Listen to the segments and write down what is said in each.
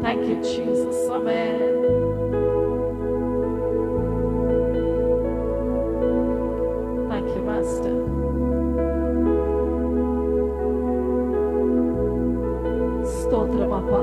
Thank you, Jesus. Amen. Thank you, Master. ஸ்தோத்திரம் அப்பா.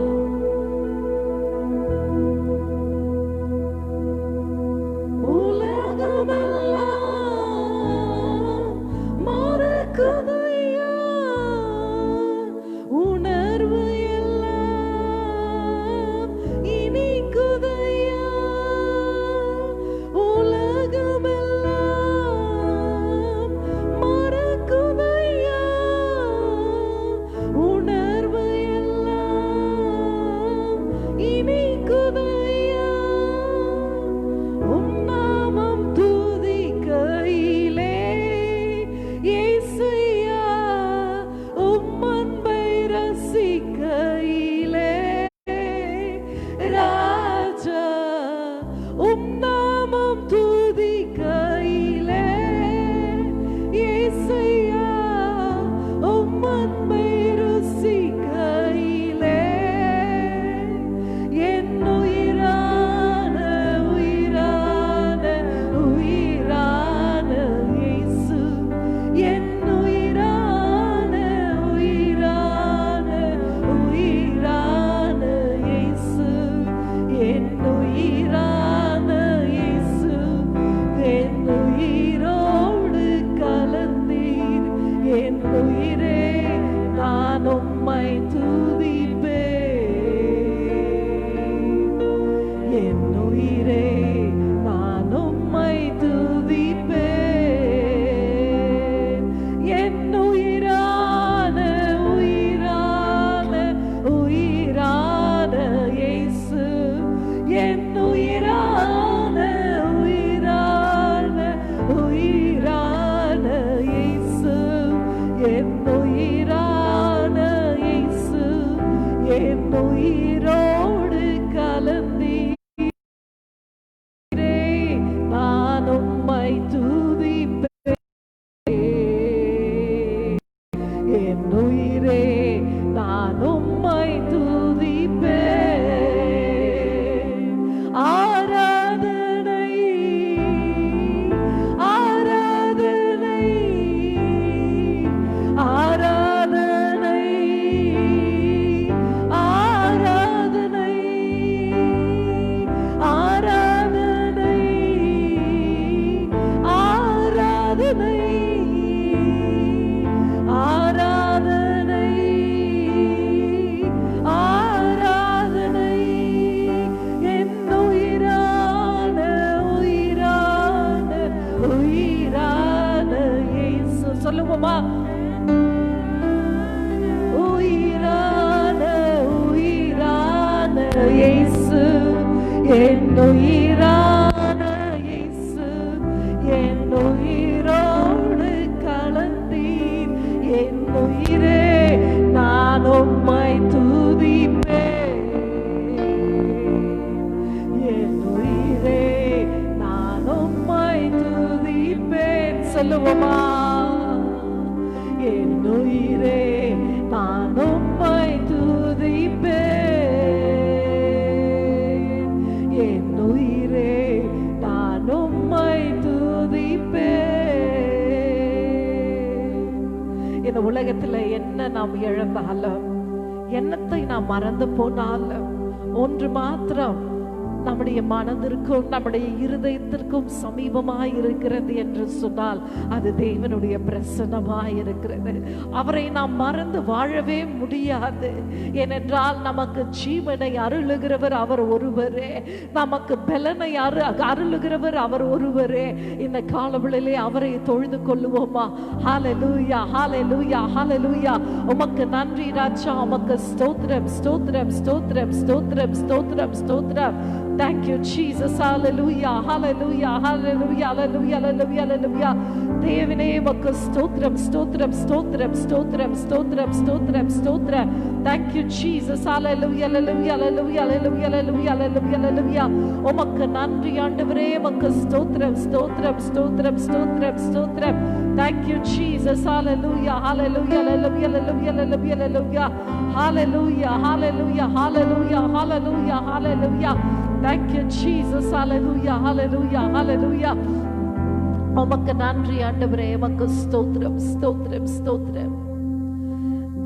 உலகத்துல என்ன நாம் இழந்தாலும், என்னத்தை நாம் மறந்து போனாலும், ஒன்று மாத்திரம் நம்முடைய மனதிற்கும் நம்முடைய இருதயத்திற்கும் சமீபமாய் இருக்கிறது என்று சொன்னால் அது தேவனுடைய பிரசன்னமாய் இருக்கிறது. அவரை நாம் மறந்து வாழவே முடியாது. ஏனென்றால் நமக்கு ஜீவனை அருளுகிறவர் அவர் ஒருவரே, நமக்கு பலனை அருளுகிறவர் அவர் ஒருவரே. இந்த காலவெளியிலே அவரை தொழுது கொள்ளுவோமா? ஹல்லேலூயா, ஹல்லேலூயா, ஹல்லேலூயா. உமக்கு நன்றி ராஜா, உமக்கு ஸ்தோத்திரம், ஸ்தோத்திரம், ஸ்தோத்திரம், ஸ்தோத்திரம், ஸ்தோத்திரம், ஸ்தோத்திரம். Thank you, Jesus. Hallelujah, hallelujah, hallelujah, hallelujah, hallelujah, hallelujah. தேவனே உமக்கு ஸ்தோத்திரம் ஸ்தோத்திரம் ஸ்தோத்திரம் ஸ்தோத்திரம் ஸ்தோத்திரம் ஸ்தோத்திரம் ஸ்தோத்திரம். Thank you Jesus. Hallelujah hallelujah hallelujah hallelujah hallelujah hallelujah hallelujah. உமக்கு நன்றி ஆண்டவரே, உமக்கு ஸ்தோத்திரம் ஸ்தோத்திரம் ஸ்தோத்திரம் ஸ்தோத்திரம் ஸ்தோத்திரம். Thank you Jesus. Hallelujah hallelujah hallelujah hallelujah hallelujah hallelujah hallelujah hallelujah hallelujah hallelujah hallelujah. Thank you Jesus. Hallelujah hallelujah hallelujah. உமக்கு நன்றி ஆண்டவரே, உமக்கு ஸ்தோத்திரம் ஸ்தோத்திரம் ஸ்தோத்திரம்.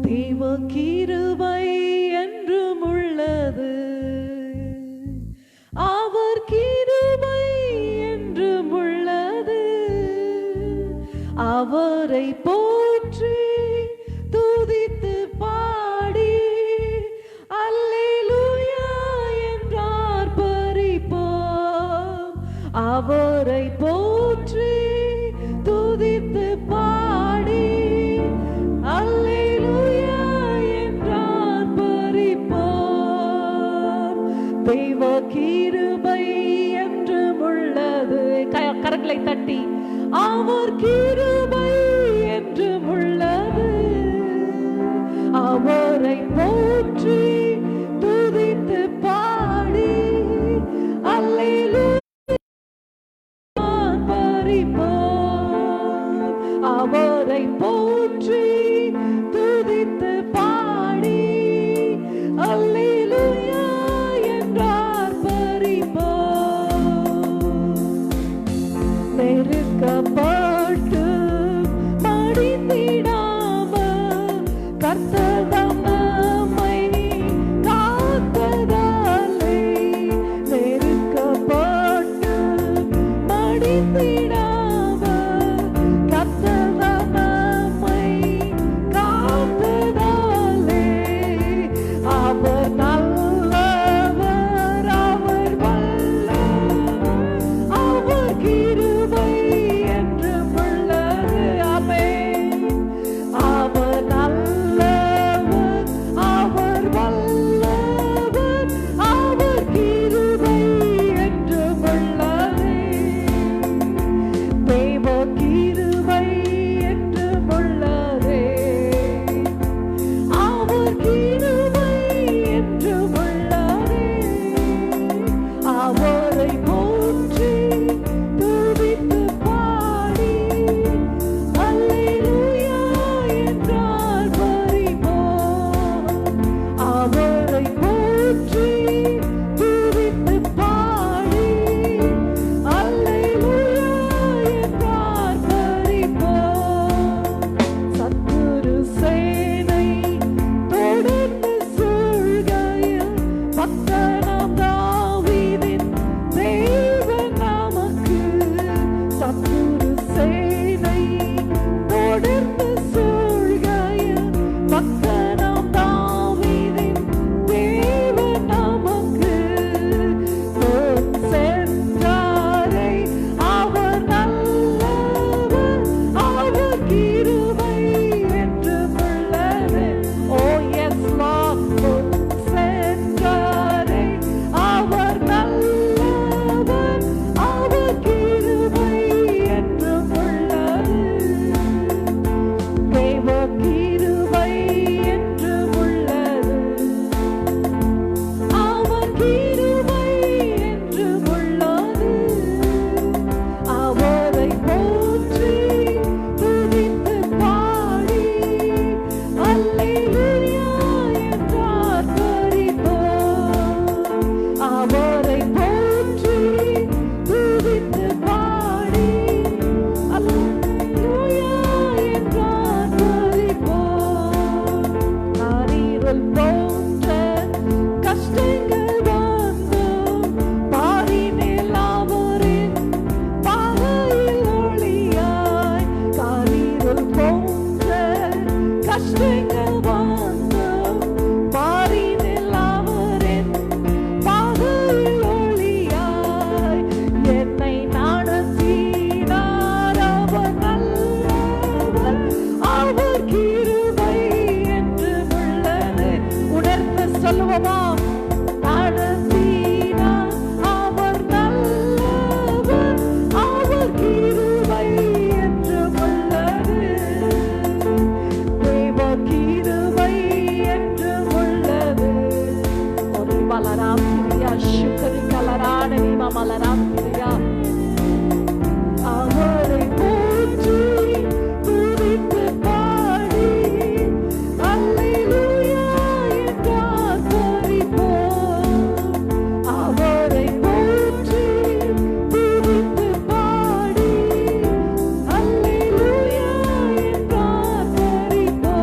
தேவ கிருபை என்றும் உள்ளது, அவர் கிருபை என்றும் உள்ளது. அவரை போற்றி துதித்து பாடி அல்லேலூயா என்றார் பரிப்போம். அவரை போற்றி துதித்து பாடி அல்லேலூயா என்றார் பரிப்போம். தெய்வ கிருபை என்றும் உள்ளது. கரங்களை தட்டி அவர் கிருபை என்றும் உள்ளது. அவரை போற்றி துதித்து பாடி அல்லேலூயா பரிப்போம். அவரை போற்றி துதித்து பாடி அல்லேலூயா என்றார் பரிப்போம். நெருக்கப்பட்டு மடிந்திடாமல் கர்த்தர் நம்மை காத்ததாலே, நெருக்கப்பட்டு மடிந்திடாமல் கர்த்தர் நம்மை காத்ததாலே. அவர் நல்லவர், அவர் வல்லவர், அவர் கிருபை என்றும் உள்ளது. ஆமென். அவர் நல்லவர், அவர் வல்லவர், அவர் கிருபை என்றும் உள்ளது. தேவ கிருபை என்றும் உள்ளது. அவர் கிருபை என்றும் உள்ளது. அவரை போற்றி துதித்து பாடி அல்லேலூயா என்றார் பரிப்போம். அவரை போற்றி துதித்து பாடி அல்லேலூயா என்றார் பரிப்போம். சத்துரு சேனை தொடர்ந்து சூழ்கையில் பக்தனாம் தாவீதின் தேவன் நமக்கு. சத்துரு சேனை தொடர்ந்து சூழ்கையில் பக்தனாம் தாவீதின் தேவன் நமக்கு. முன் சென்றாரே அவர் நல்லவர், அவர் கிருபை என்றும் உள்ளது. Oh yes Lord. முன் சென்றாரே அவர் நல்லவர், அவர் கிருபை என்றும் உள்ளது. தேவ கிருபை என்றும் உள்ளது. அவர் கிருபை என்றும் உள்ளது. அவரை போற்றி துதித்து பாடி அல்லேலூயா என்றார் பரிப்போம். அவரை போற்றி துதித்து பாடி அல்லேலூயா என்றார் பரிப்போம். நாரீரல் போன்ற கஷ்டங்கள் வந்தும் பாரினில் அவரின் பாதையில் ஒளியாய். காரீரல் போன்ற கஷ்டங்கள் வந்தும் பாரினில் அவரின் பாதையில் ஒளியாய். என்னை நடத்தினார் அவர் நல்லவர், அவர் கிருபை என்றும் உள்ளது. உணர்ந்து சொல்லுவோமா? நடத்தினார் அவர் நல்லவர், அவர் கிருபை என்றும் மலராத்திரியா சுக்கரி கலரான நீமா மலராத்திரியா அவரை போற்றி துதித்து பாடி அல்லேலூயா என்றார் பரிபூர்ண அவரை போற்றி துதித்து பாடி அல்லேலூயா என்றார் பரிபூர்ண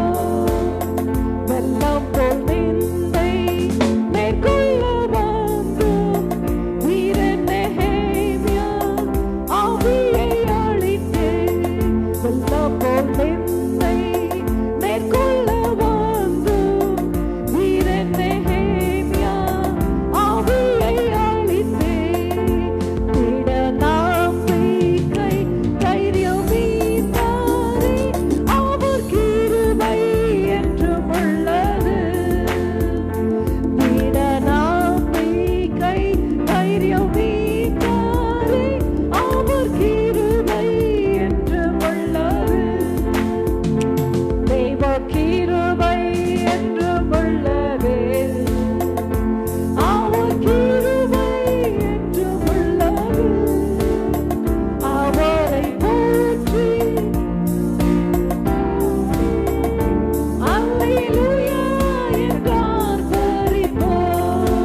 வெள்ளம் போல் நிந்தை மேற்கொள்ள வந்தும் வீரன் நெகேமியா ஆவியை அழித்தே வெள்ளம் போல் நிந்தை மேற்கொள்ள வந்தும் வீரன் நெகேமியா ஆவியை அழித்தே திட நம்பிக்கை தைரியம் மீந்தாரே அவர் கிருபை என்றும் உள்ளது திட நம்பிக்கை தைரியம் மீந்தாரே அவர் கிருபை என்றும் உள்ளது தெய்வ கிருபை என்றும் உள்ளது அவர் கிருபை என்றும் உள்ளது அவரை போற்றி அல்லேலூயா என்றார் பரிபூர்ண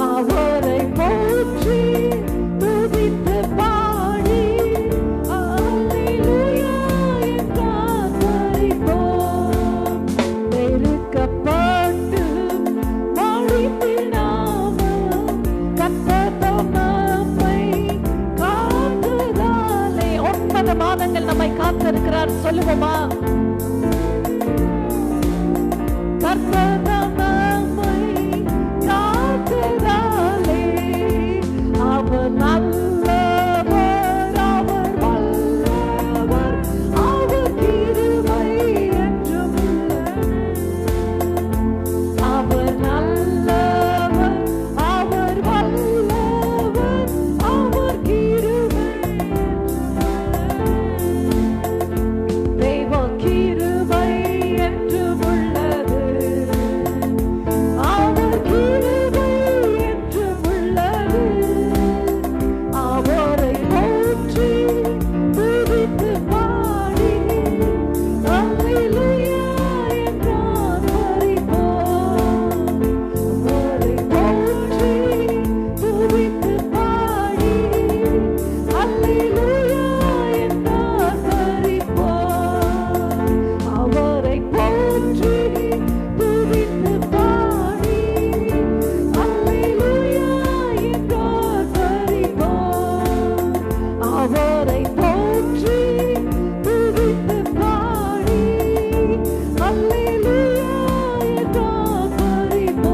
அவரை போற்றி துதித்து பாடி அல்லேலூயா என்றார் பரிபூர்ண நெருக்கப்பட்டு மடிந்திடாமல் கர்த்தர் நம்மை காத்ததாலே 9 மாதங்கள் நம்மை காத்திருக்கிறார் சொல்லுவோமா கர்த்தர் நம்மை காத்ததாலே அவர் நல்லவர் அவர் வல்லவர் அவர் கிருபை என்றும் உள்ளது அவர் நல்லவர் அவர் வல்லவர் அவர் கிருபை தெய்வ கிருபை என்றும் உள்ளது அவர் கிருபை என்றும் உள்ளது அவரை போற்றி துதித்து பாடி அல்லேலூயா என்றார் பரிபூர்ண அவரை போற்றி துதித்து பாடி அல்லேலூயா என்றார் பரிபூர்ண அவரை போற்றி துதித்து பாடி அல்லேலூயா என்றார் பரிபூர்ண அவரை போற்றி துதித்து பாடி அல்லேலூயா என்றார் பரிபூர்ண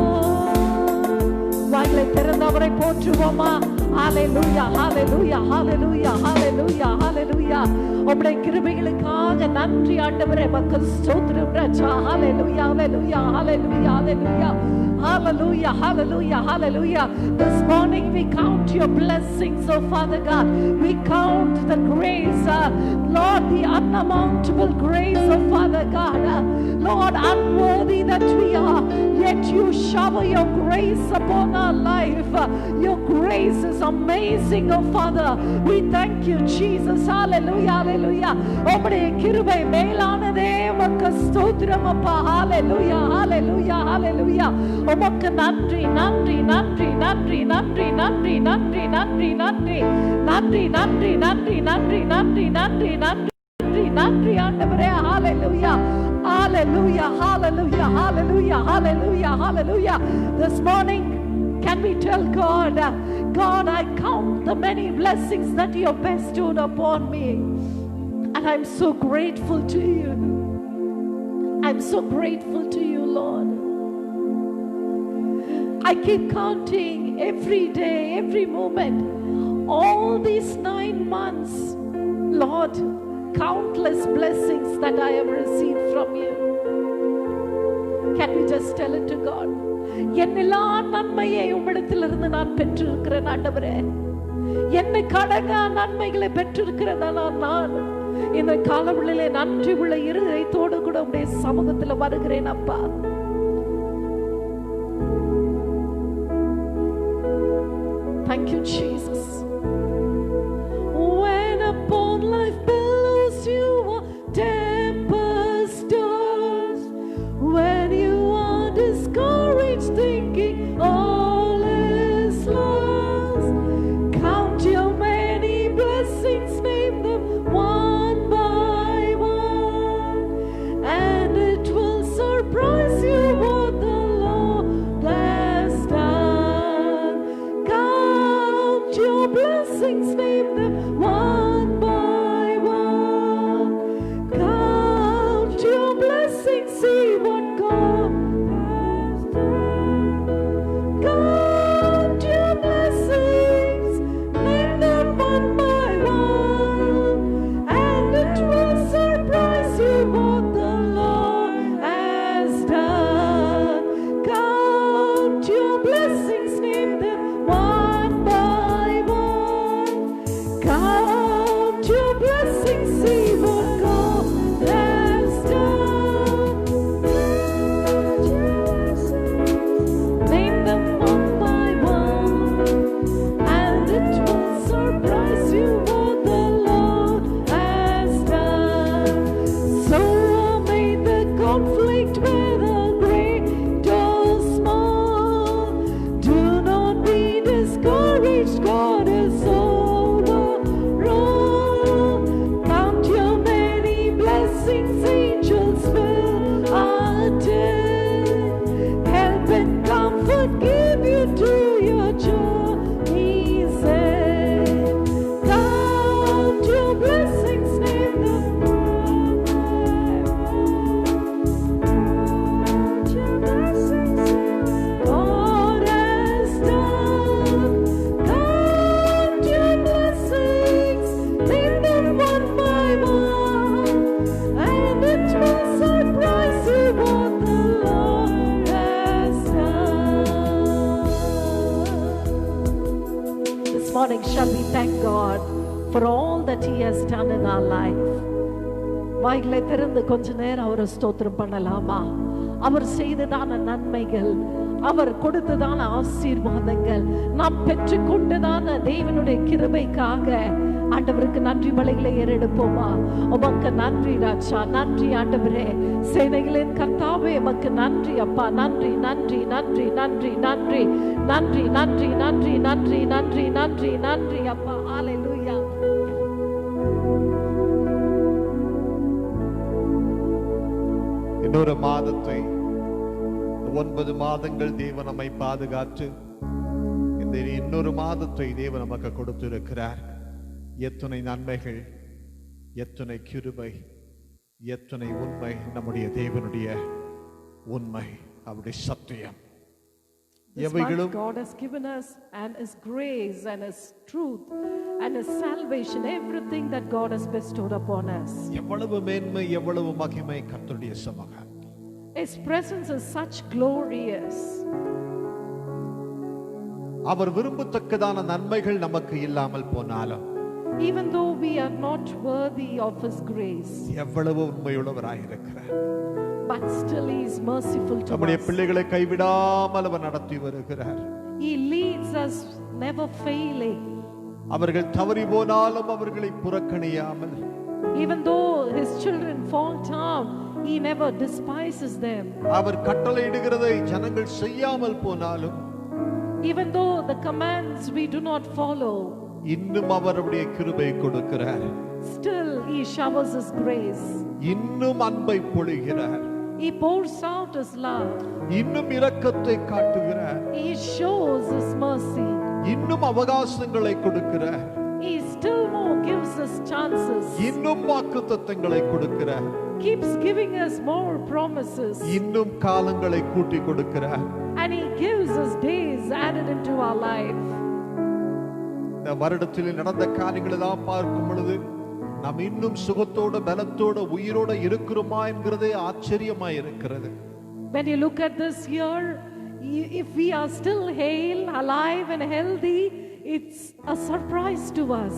வாய்களை திறந்து அவரை போற்றுவோமா ஹalleluya hallelujah hallelujah hallelujah hallelujah உம்முடைய கிருபைகளுக்காக நன்றி ஆண்டவரே மக்கள் ஸ்தோத்திரம் ராஜா hallelujah hallelujah hallelujah hallelujah hallelujah hallelujah hallelujah this morning we count your blessings oh Father God we count the grace Lord the unamountable grace oh Father God Lord unworthy that we are yet you shower your grace upon our life your grace is amazing oh Father we thank you Jesus hallelujah hallelujah உம்முடைய கிருபை மேலானதே உமக்கு ஸ்தோத்திரம் அப்பா hallelujah hallelujah hallelujah உமக்கு நன்றி நன்றி நன்றி நன்றி நன்றி நன்றி நன்றி நன்றி நன்றி நன்றி நன்றி நன்றி நன்றி நன்றி நன்றி நன்றி நன்றி ஆண்டவரே hallelujah hallelujah hallelujah hallelujah hallelujah hallelujah this morning can we tell God God I count the many blessings that you have bestowed upon me and I'm so grateful to you I'm so grateful to you Lord I keep counting every day every moment all these 9 months Lord countless blessings that I have received from you can we just tell it to God என்னெல்லா நன்மையை உம்மிடத்திலிருந்து நான் பெற்றிருக்கிறேன் ஆண்டவரே என்ன கடங்க நன்மைகளை பெற்றிருக்கிறேன் நான் இந்த காலவெளியிலே நன்றி உள்ள இருதயத்தோடு கூட உம்முடைய சமூகத்தில் வருகிறேன் அப்பா Thank you, Jesus. When upon life billows you are tempest tossed, when you are discouraged thinking all is lost, count your many blessings, name them one by one, and it will surprise you what the Lord has done. Count your blessings, name them one by one. Count your blessings, see what God has done. Count your blessings, name them one by one, and it will surprise you what the Lord has done. Count your blessings, name them one by one. Count your blessings, see what God has done. Name them one by one, and it will surprise you what the Lord has done. So amid the conflict, whether great or small, do not be discouraged, God is overall. Count your many blessings, angels will attend. Help and comfort give you to your journey's end. Count your blessings, name them one by one. Count your blessings, God has done. Count your blessings, name them one by one, and it will surprise you what the Lord has done. This morning, shall we thank God for all that He has done in our life? வாய்களை திறந்து கொஞ்ச நேரம் அவரை ஸ்தோத்திரம் பண்ணலாமா? அவர் செய்ததான நன்மைகள், அவர் கொடுத்ததான ஆசீர்வாதங்கள், நாம் பெற்றுக்கொண்டதான தேவனுடைய கிருபைக்காக ஆண்டவருக்கு நன்றி பலிகளை ஏறெடுப்போமா? உமக்கு நன்றி ராஜா, நன்றி ஆண்டவரே, சேனைகளின் கர்த்தாவே, உமக்கு நன்றி அப்பா, நன்றி நன்றி நன்றி நன்றி நன்றி நன்றி நன்றி நன்றி நன்றி நன்றி நன்றி நன்றி அப்பா. ஹalleluya. இன்னொரு மாதத்தை 9 மாதங்கள் தேவன் நம்மை பாதுகாத்து இந்த இன்னொரு மாதத்தை தேவன் நமக்கு கொடுத்திருக்கிறார். எத்தனை நன்மைகள், எத்தனை கிருபை, எத்தனை உண்மை நம்முடைய தேவனுடைய உண்மை, அவருடைய சத்தியம். This month எவைகளும் God has given us and His grace and His truth and His salvation, everything that God has bestowed upon us. எவ்வளவு மேன்மை, எவ்வளவு மகிமை கர்த்தருடைய சமூகம். His presence is such glorious. அவர் விரும்பத்தக்கதான நன்மைகள் நமக்கு இல்லாமல் போனாலும், Even though we are not worthy of His grace, எவ்வளவு உண்மையுள்ளவராய் இருக்கிறார். but still He is merciful to நம்முடைய us. பிள்ளைகளை கைவிடாமல் அவர் நடத்தி வருகிறார். He leads us never failing. அவர்கள் தவறி போனாலும் அவர்களை புறக்கணியாமல், Even though His children fall down, He never despises them. அவர் கட்டளையிடுகிறதை ஜனங்கள் செய்யாமல் போனாலும், Even though the commands we do not follow, இன்னும் அவருடைய கிருபை கொடுக்கிறார். still He showers His grace. இன்னும் அன்பை பொழிகிறார். He pours out His love. இன்னும் இரக்கத்தை காட்டுகிறார். He shows His mercy. இன்னும் அவகாசங்களை கொடுக்கிறார். He still more gives us chances. இன்னும் வாக்குத்தத்தங்களை கொடுக்கிறார். Keeps giving us more promises. இன்னும் காலங்களை கூட்டி கொடுக்கிறார். And He gives us days added into our life. இந்த வருடத்தில் நடந்த காரியங்களை எல்லாம் பார்க்கும் பொழுது நாம் இன்னும் சுகத்தோட, பலத்தோட, உயிரோட இருக்கிறோமா என்கிறதே ஆச்சரியமாய் இருக்கிறது. When you look at this year, if we are still hale, alive and healthy, it's a surprise to us.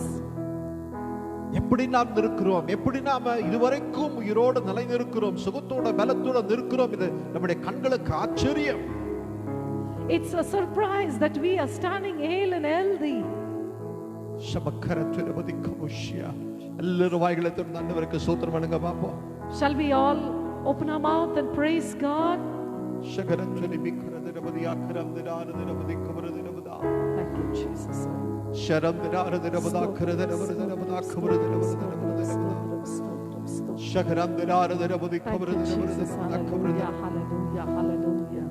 எப்படி நாம் இருக்கிறோம், எப்படி நாம இதுவரைக்கும் உயிரோடு நிலைநிற்கிறோம், சுகத்தோட பலத்தோட நிற்கிறோம், இது நம்முடைய கண்களுக்கு ஆச்சரியம். It's a surprise that we are standing hale and healthy. എല്ലാവരും വായികളെ തുറന്ന് ആണ്ടവർക്ക് സ്തോത്രം பண்ணுங்க பாப்போம். Shall we all open our mouth and praise God? Thank you, Jesus. Hallelujah, hallelujah, hallelujah.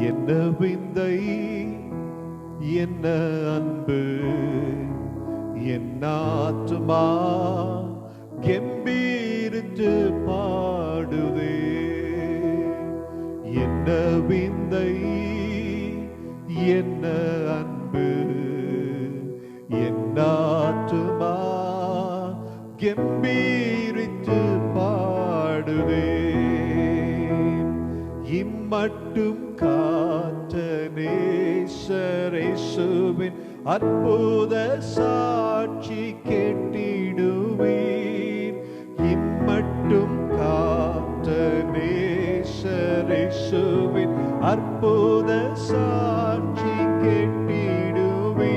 என்ன விந்தை என்ன அன்பு என் ஆத்துமா கெம்பீரித்து பாடுதே என்ன விந்தை என்ன அன்பு என் ஆத்துமா கெம்பீரித்து பாடுதே இம்மட்டும் காத்த நேசரேசுவின் அற்புத சாட்சி கேட்டிடுவீர் இம்மட்டும் காத்த நேசரேசுவின் அற்புத சாட்சி கேட்டிடுவீர்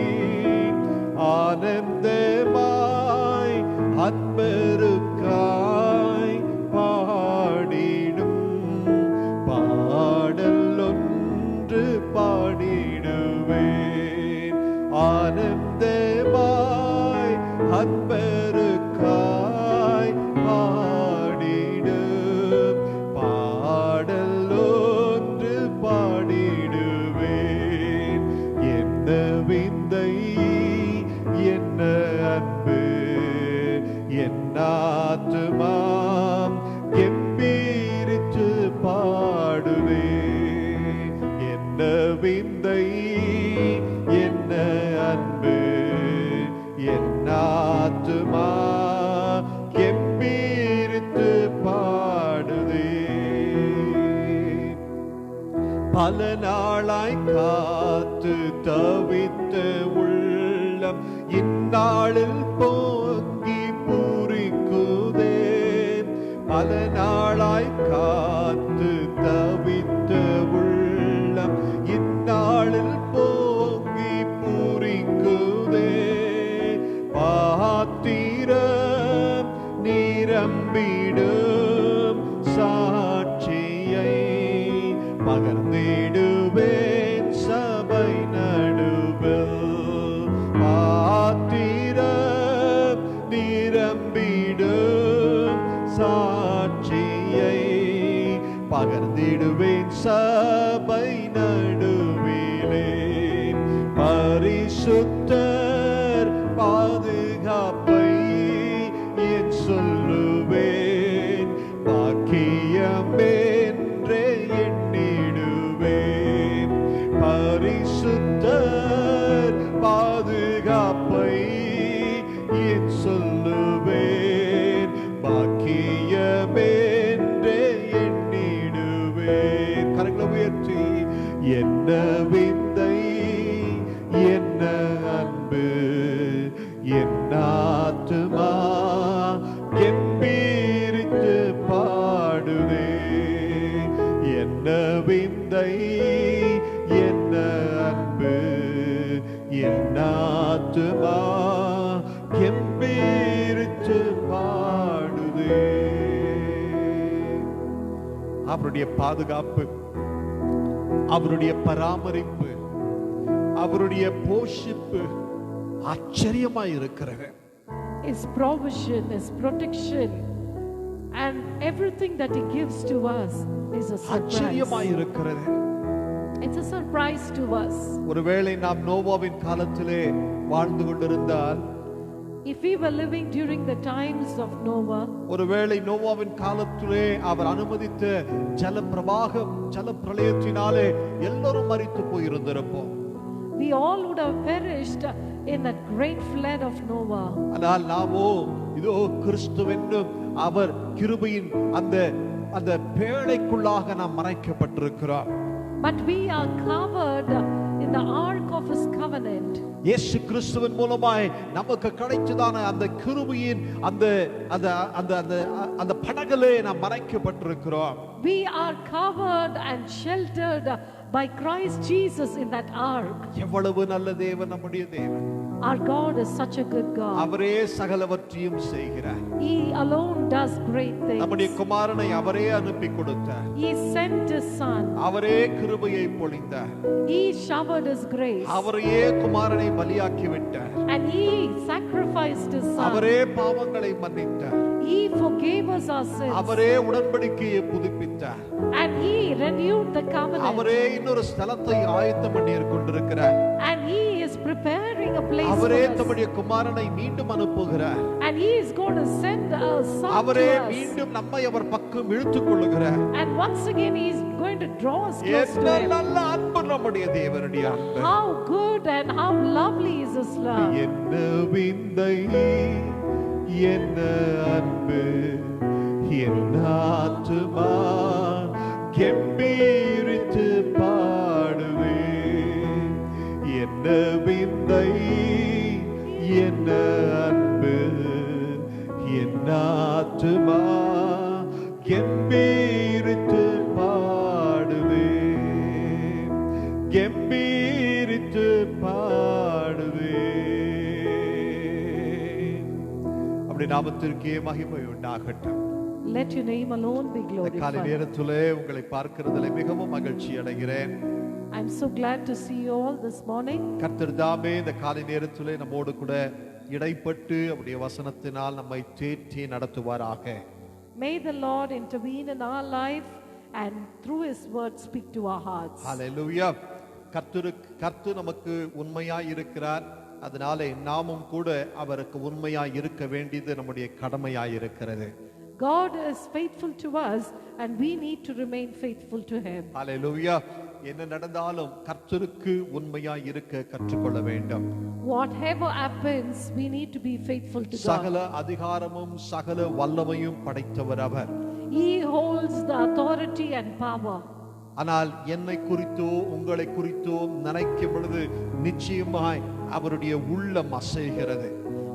ஆனந்தமாய் அன்பருக்காய் பாடிடும் பாடல் ஒன்று பாடிடுவேன் ஆனந்தமாய் அன்பருக்காய் பாடிடும் பாடல் ஒன்று பாடிடுவேன் என்ன விந்தை என்ன அன்பு என் ஆத்துமா கெம்பீரித்து பாடுவே என்ன விந்தை என்ன அன்பு என் ஆத்துமா கெம்பீரித்து பாடுவே பல நாளாய் காத்து தவித்த உள்ளம் இந்நாளில் பொங்கி பூரிக்குதே பல நாளாய் காத்து தவித்த உள்ளம் இந்நாளில் பொங்கி பூரிக்குதே பாத்திரம் நிரம்பிடும் சாட்சியை பகர்ந்திடுவேன் சபை நடுவில் பாத்திரம் நிரம்பிடும் சாட்சியை பகர்ந்திடுவேன் சபை நடுவிலே பரிசுத்தர் பாதுகாப்பை என் சொல்லுவேன் பாக்கியம் என்றே எண்ணிடுவேன் பரிசுத்தர் பாதுகாப்பை என் சொல்லுவேன் பாக்கியம் என்றே எண்ணிடுவேன் கரங்களை உயர்த்தி என்ன விந்தை என்ன அன்பு என் ஆத்துமா கெம்பீரித்து பாடுதே என்ன விந்தை என்ன அன்பு என் ஆத்துமா கெம்பீரித்து பாடுதே அவருடைய பாதுகாப்பு அவருடைய பராமரிப்பு அவருடைய போஷிப்பு ஆச்சரியமாய் இருக்கிறது His provision, His protection, and everything that He gives to us is a ஆச்சரியமாய் surprise. இருக்கிறது It's a surprise to us. ஒருவேளை நாம் நோவாவின் காலத்திலே வாழ்ந்து கொண்டிருந்தால் If we were living during the times of Noah, ஒருவேளை நோவாவின் காலத்திலே அவர் அனுமதித்த ஜல பிரளயத்தினாலே எல்லோரும் மரித்து போயிருந்திருப்போம். We all would have perished in that great flood of Noah. ஆனால் நாமோ இதோ கிறிஸ்துவென்னும் அவர் கிருபையின் அந்த பேழைக்குள்ளாக நாம் மறைக்கப்பட்டிருக்கிறோம். But we are covered in the ark of his covenant. இயேசு கிறிஸ்துவின் மூலமாய் நமக்கு கிடைச்சதான அந்த கிருபையின் அந்த படகிலே நாம் மறைக்கப்பட்டிருக்கிறோம். We are covered and sheltered by Christ Jesus in that ark. எவ்வளவு நல்ல தேவன் நம்முடைய தேவன். Our God is such a good God. அவரே சகலவற்றையும் செய்கிறார். He alone does great things. நம்முடைய குமாரனை அவரே அனுப்பி கொடுத்தார். He sent his son. அவரே கிருபையை பொழிந்தார். He showered his grace. அவரையே குமாரனை பலியாக்கி விட்டார். And he sacrificed his son. அவரே பாவங்களை மன்னித்தார். He forgave us our sins. அவரே உடன்படிக்கையை புதுப்பித்தார். And he renewed the covenant. அவரே இன்னொரு ஸ்தலத்தை ஆயத்தம் பண்ணி கொண்டிருக்கிறார். And he is preparing a place for அவரே us. தம்முடைய குமாரனை மீண்டும் அனுப்புகிறார். And he is going to send a son to அவரே us. மீண்டும் நம்மை அவர் பக்கம் இழுத்துக் கொள்ளுகிறார். And once again he is going to draw us close to என்ன him. நல்ல அன்பு நம்முடைய தேவனுடைய அன்பு. How good and how lovely is his love. என்ன விந்தை என்ன அன்பு என் ஆத்துமா கெம்பீரித்து பாடுவே. என்ன விந்தை என்ன அன்பு என் ஆத்துமா கெம்பீரித்து பாடுவே. கெம்பீரித்து பாடுவே. அப்படி நாமத்திற்கே மகிமை உண்டாகட்டும். Let your name alone be இந்த காலை glorified. நேரத்திலே உங்களை பார்க்கிறதிலே மிகவும் மகிழ்ச்சி அடைகிறேன். I'm so glad to see you all this morning. கர்த்தர் தாமே இந்த காலை நேரத்திலே நம்மோடு கூட இடைப்பட்டு அவருடைய வசனத்தினால் நம்மை தேற்றி நடத்துவாராக. May the Lord intervene in our life and through his word speak to our hearts. ஹல்லேலூயா. கர்த்தர் நமக்கு உண்மையாய் இருக்கிறார். அதனாலே நாமும் கூட அவருக்கு உண்மையாய் இருக்க வேண்டியது நம்முடைய கடமையாய் இருக்கிறது. God is faithful to us and we need to remain faithful to him. ஹல்லேலூயா. என்ன நடந்தாலும் கர்த்தருக்கு உண்மையாய் இருக்க கற்றுக்கொள்ள வேண்டும். Whatever happens, we need to be faithful to God. சகல அதிகாரமும் சகல வல்லமையும் படைத்தவர் அவர். He holds the authority and power. ஆனால் என்னை குறித்தோ உங்களை குறித்தோ நினைக்கும் பொழுது நிச்சயமாய் அவருடைய உள்ளம் அசைகிறது.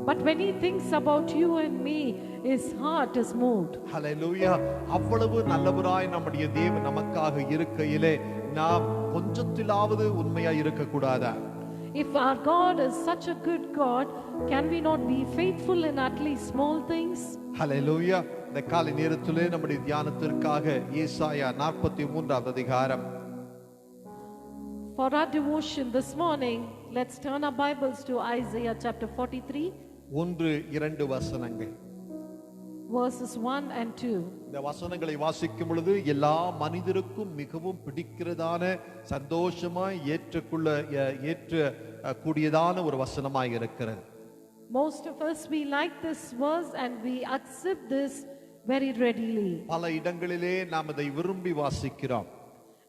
But when he thinks about you and me, his heart is moved. ஹல்லேலூயா. அவ்வளவு நல்லவராய் நம்முடைய தேவன் நமக்காக இருக்கையிலே நாம் கொஞ்சத்திலாவது உண்மையாய் இருக்க கூடாதா? If our God is such a good God, can we not be faithful in at least small things? ஹல்லேலூயா. இந்த காலை நேரத்திலே நம்முடைய தியானத்திற்காக ஏசாயா 43வது அதிகாரம். For our devotion this morning, let's turn our Bibles to Isaiah chapter 43, 1-2 வசனங்கள். verses 1 and 2. இந்த வசனங்களை வாசிக்கும் பொழுது எல்லா மனிதருக்கும் மிகவும் பிடிக்கிறதான சந்தோஷமாய் ஏற்ற கூடியதான ஒரு வசனமாய் இருக்கிறது. Most of us, we like this verse and we accept this very readily. பல இடங்களிலே நாம் இதை விரும்பி வாசிக்கிறோம்.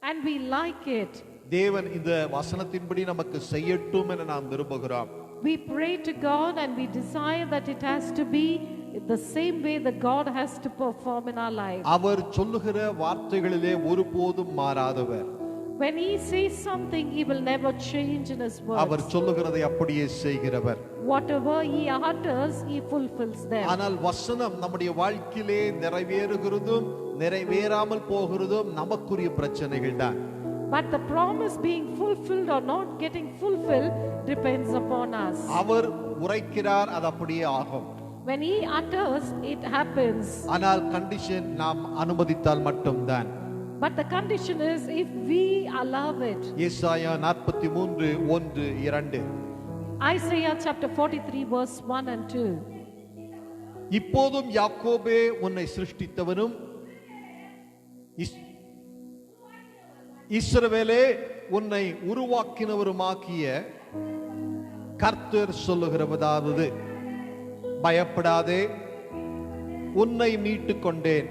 And we like it. தேவன் இந்த வசனத்தின்படி நமக்கு செய்யட்டும் என நாம் விரும்புகிறோம். We pray to God and we desire that it has to be the same way that God has to perform in our life. அவர் சொல்லுகிற வார்த்தைகளிலே ஒருபோதும் மாறாதவர். When he says something, he will never change in his our words. சொல்லுகிறதை அப்படியே செய்கிறவர். Whatever he utters, he fulfills them. ஆனால் வசனம் நம்முடைய வாழ்க்கையிலே நிறைவேறுகிறதும் நிறைவேறாமல் போகிறதும் நமக்குரிய பிரச்சனைகள் தான். But the promise being fulfilled or not getting fulfilled depends upon us. அவர் உரைக்கிறார், அது அப்படியே ஆகும். When he utters, it happens. ஆனால் கண்டிஷன் நாம் அனுமதித்தால் மட்டும்தான். But the condition is if we allow it. ஏசாயா 43:1-2. Isaiah chapter 43 verse 1 and 2. இப்போதும் யாக்கோபே உன்னை சிருஷ்டித்தவனும் இஸ்ரவேலே உன்னை உருவாக்கினவருமாக்கிய கர்த்தர் சொல்லுகிறதாவது, பயப்படாதே, உன்னை மீட்டுக் கொண்டேன்,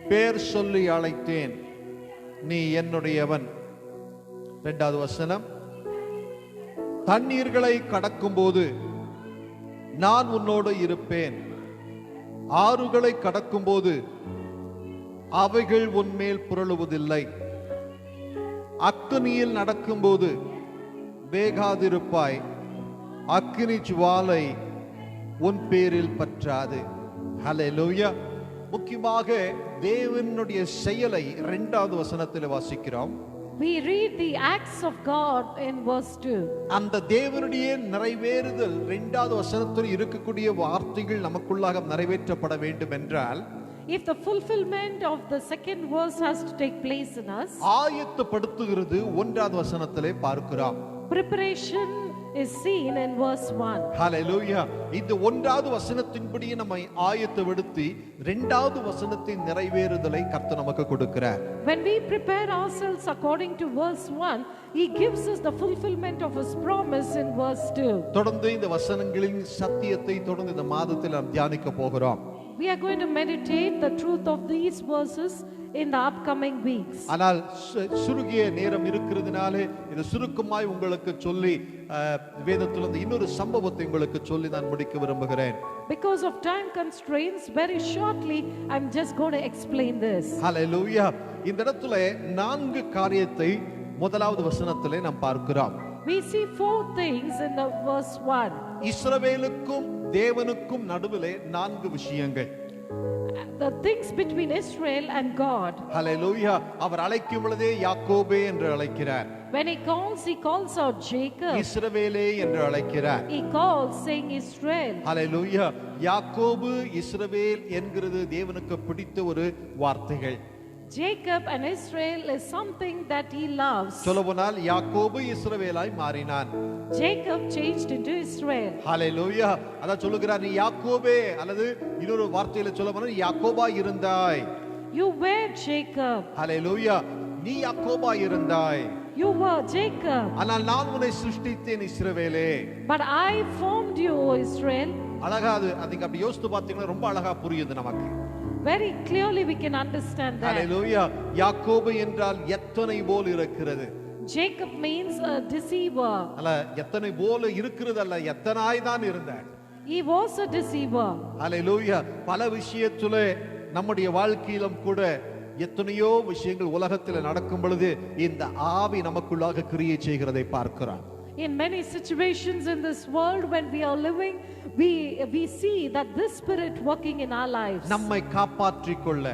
பேர் சொல்லி அழைத்தேன், நீ என்னுடையவன். 2வது வசனம், தண்ணீர்களை கடக்கும்போது நான் உன்னோடு இருப்பேன், ஆறுகளை கடக்கும்போது அவைகள் உன்மேல் புரளுவதில்லை, அக்கினியில் நடக்கும்போது வேகாதிருப்பாய், அக்கினி ஜுவாலை உன் பேரில் பற்றாது. ஹல்லேலூயா. முக்கியமாக தேவனுடைய செயலை 2வது வசனத்தில் வாசிக்கிறோம். We read the acts of God in verse 2. அந்த தேவனுடைய நிறைவேறுதல் 2வது வசனத்தில் இருக்கக்கூடிய வார்த்தைகள் நமக்குள்ளாக நிறைவேற்றப்பட வேண்டும் என்றால், if the fulfillment of the second verse has to take place in us, ஆயத்தப்படுத்துகிறது 1வது வசனத்திலே பார்க்கிறோம். preparation is seen in verse 1. ஹல்லேலூயா. இந்த 1வது வசனத்தின்படியே நம்மை ஆயத்தப்படுத்தி 2வது வசனத்தின் நிறைவேறுதலை கர்த்தர் நமக்கு கொடுக்கிறார். When we prepare ourselves according to verse 1, he gives us the fulfillment of his promise in verse 2. தொடர்ந்து இந்த வசனங்களின் சத்தியத்தை தொடர்ந்து இந்த மாதத்தில் நாம் தியானிக்க போகிறோம். We are going to meditate the truth of these verses in the upcoming weeks. ஆனால் சுருகிய நேரம் இருக்கிறதுனாலே இது சுருக்கமாய் உங்களுக்கு சொல்லி வேதத்திலிருந்து இன்னொரு சம்பவத்தை உங்களுக்கு சொல்லி நான் முடிக்க விரும்புகிறேன். Because of time constraints, very shortly I'm just going to explain this. ஹல்லேலூயா. இந்த இடத்துல 4 காரியத்தை 1வது வசனத்திலே நாம் பார்க்கிறோம். We see 4 things in the verse 1. இஸ்ரவேலுக்கும் தேவனுக்கும் நடுவிலே 4 விஷயங்கள். The things between Israel and God. ஹல்லேலூயா. அவர் அழைக்கும் பொழுதே யாக்கோபே என்று அழைக்கிறார். When he calls out Jacob. இஸ்ரவேலே என்று அழைக்கிறார். He calls saying Israel. ஹல்லேலூயா. யாக்கோபு இஸ்ரவேல் என்கிறது தேவனுக்கு பிடித்த ஒரு வார்த்தைகள். Jacob and Israel is something that he loves. சொல்லப்போனால் யாக்கோபு இஸ்ரவேலாய் மாறினான். Jacob changed into Israel. ஹல்லேலூயா. அத சொல்லுகிறார், நீ யாக்கோபே, அல்லது இன்னொரு வார்த்தையில சொல்லப்போனால் யாக்கோபா இருந்தாய். You were Jacob. ஹல்லேலூயா. நீ யாக்கோபா இருந்தாய். You were Jacob. ஆனால் நான் உன்னை சிருஷ்டித்தேன் இஸ்ரவேலே. But I formed you, O Israel. அழகா அது நீங்க அப்படி யோசித்து பார்த்தீங்கன்னா ரொம்ப அழகா புரியுது நமக்கு. Very clearly we can understand that. ஹல்லேலூயா. யாக்கோபு என்றால் எத்தனை போல் இருக்கிறது. Jacob means a deceiver. அல்ல, எத்தனை போல இருக்கிறது அல்ல, எத்தனாய் தான் இருந்தார். He was a deceiver. ஹல்லேலூயா. பல விஷயத்திலே நம்முடைய வாழ்க்கையிலும் கூட எத்தனையோ விஷயங்கள் உலகத்தில் நடக்கும் பொழுது இந்த ஆவி நமக்குள்ளாக கிரியை செய்கிறதை பார்க்கிறோம். In many situations in this world when we are living, we see that this spirit working in our lives. நம்மை காப்பாற்றிக் கொள்ள,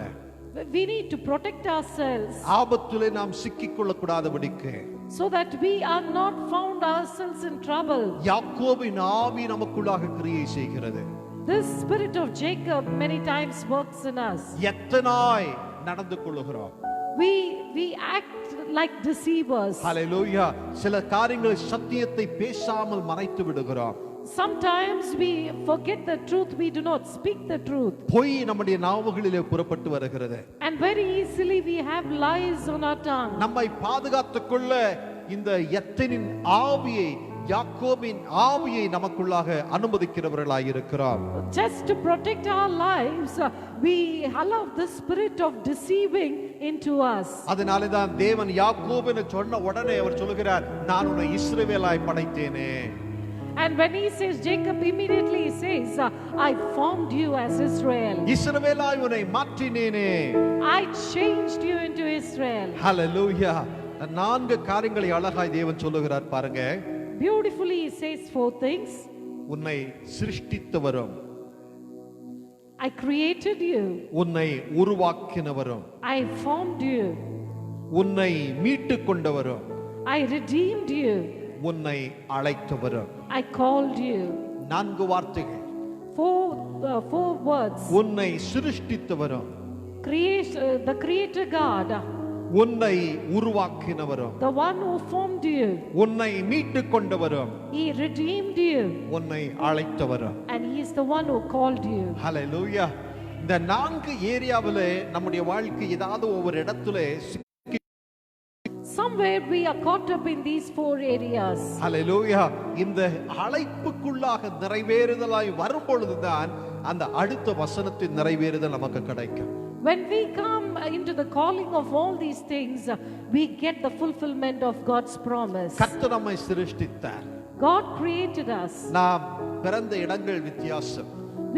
we need to protect ourselves, ஆபத்திலே நாம் சிக்கிக் கொள்ளக்கூடாதபடிக்கு, so that we are not found ourselves in trouble. யாக்கோபின் ஆவி நமக்குள்ளாக கிரியை செய்கிறது. This spirit of Jacob many times works in us. எத்தனாய் நடந்து கொள்ளுகிறோம். We act like deceivers. ஹல்லேலூயா. சில காரியங்களை சத்தியத்தை பேசாமல் மறைத்து விடுகிறோம். Sometimes we forget the truth, we do not speak the truth. பொய் நம்முடைய நாவுகளிலே புறப்பட்டு வருகிறது. And very easily we have lies on our tongue. நம்மை பாதுகாத்துக் கொள்ள இந்த எத்தனின் ஆவியை, யாக்கோபின் ஆவியை நமக்குள்ளாக அனுமதிக்கிறவர்களாய் இருக்கிறோம். Just to protect our lives, we allow the spirit of deceiving into us. அதனால தான் தேவன் யாக்கோபுன்னு சொன்ன உடனே அவர் சொல்கிறார், நான் உன்னை இஸ்ரவேலாய் படைத்தேனே. And when he says Jacob, immediately he says, I formed you as Israel. இஸ்ரவேலாய் உன்னை மாற்றினேனே. I changed you into Israel. ஹல்லேலூயா. 4 காரியங்களை அழகாய் தேவன் சொல்லுகிறார் பாருங்க. Beautifully he says 4 things. உன்னை சிருஷ்டித்தவரும், I created you. உன்னை உருவாக்கினவரும், I formed you. உன்னை மீட்டுக் கொண்டவரும், I redeemed you. உன்னை அழைத்தவரும். I called you. 4 வார்த்தைகள். 4 words. உன்னை சிருஷ்டித்தவரும், The creator God, உன்னை உருவாக்கினவரும், the one who formed you, உன்னை மீட்டுக் கொண்டவரும், he redeemed you, உன்னை அழைத்தவரும். and he is the one who called you. ஹல்லேலூயா. இந்த 4 ஏரியாவிலே நம்முடைய வாழ்க்கை ஏதாவது ஒவ்வொரு இடத்துல Somewhere we are caught up in these 4 areas. ஹல்லேலூயா. இந்த அழைப்புக்குள்ளாக நிறைவேறுதலாய் வரும் பொழுதுதான் அந்த அடுத்த வசனத்தின் நிறைவேறுதல் நமக்கு கிடைக்கும். When we come into the calling of all these things, we get the fulfillment of God's promise. கர்த்தர் நம்மை சிருஷ்டித்தார். God created us. நாம் பிறந்த இடங்கள் வித்தியாசம்.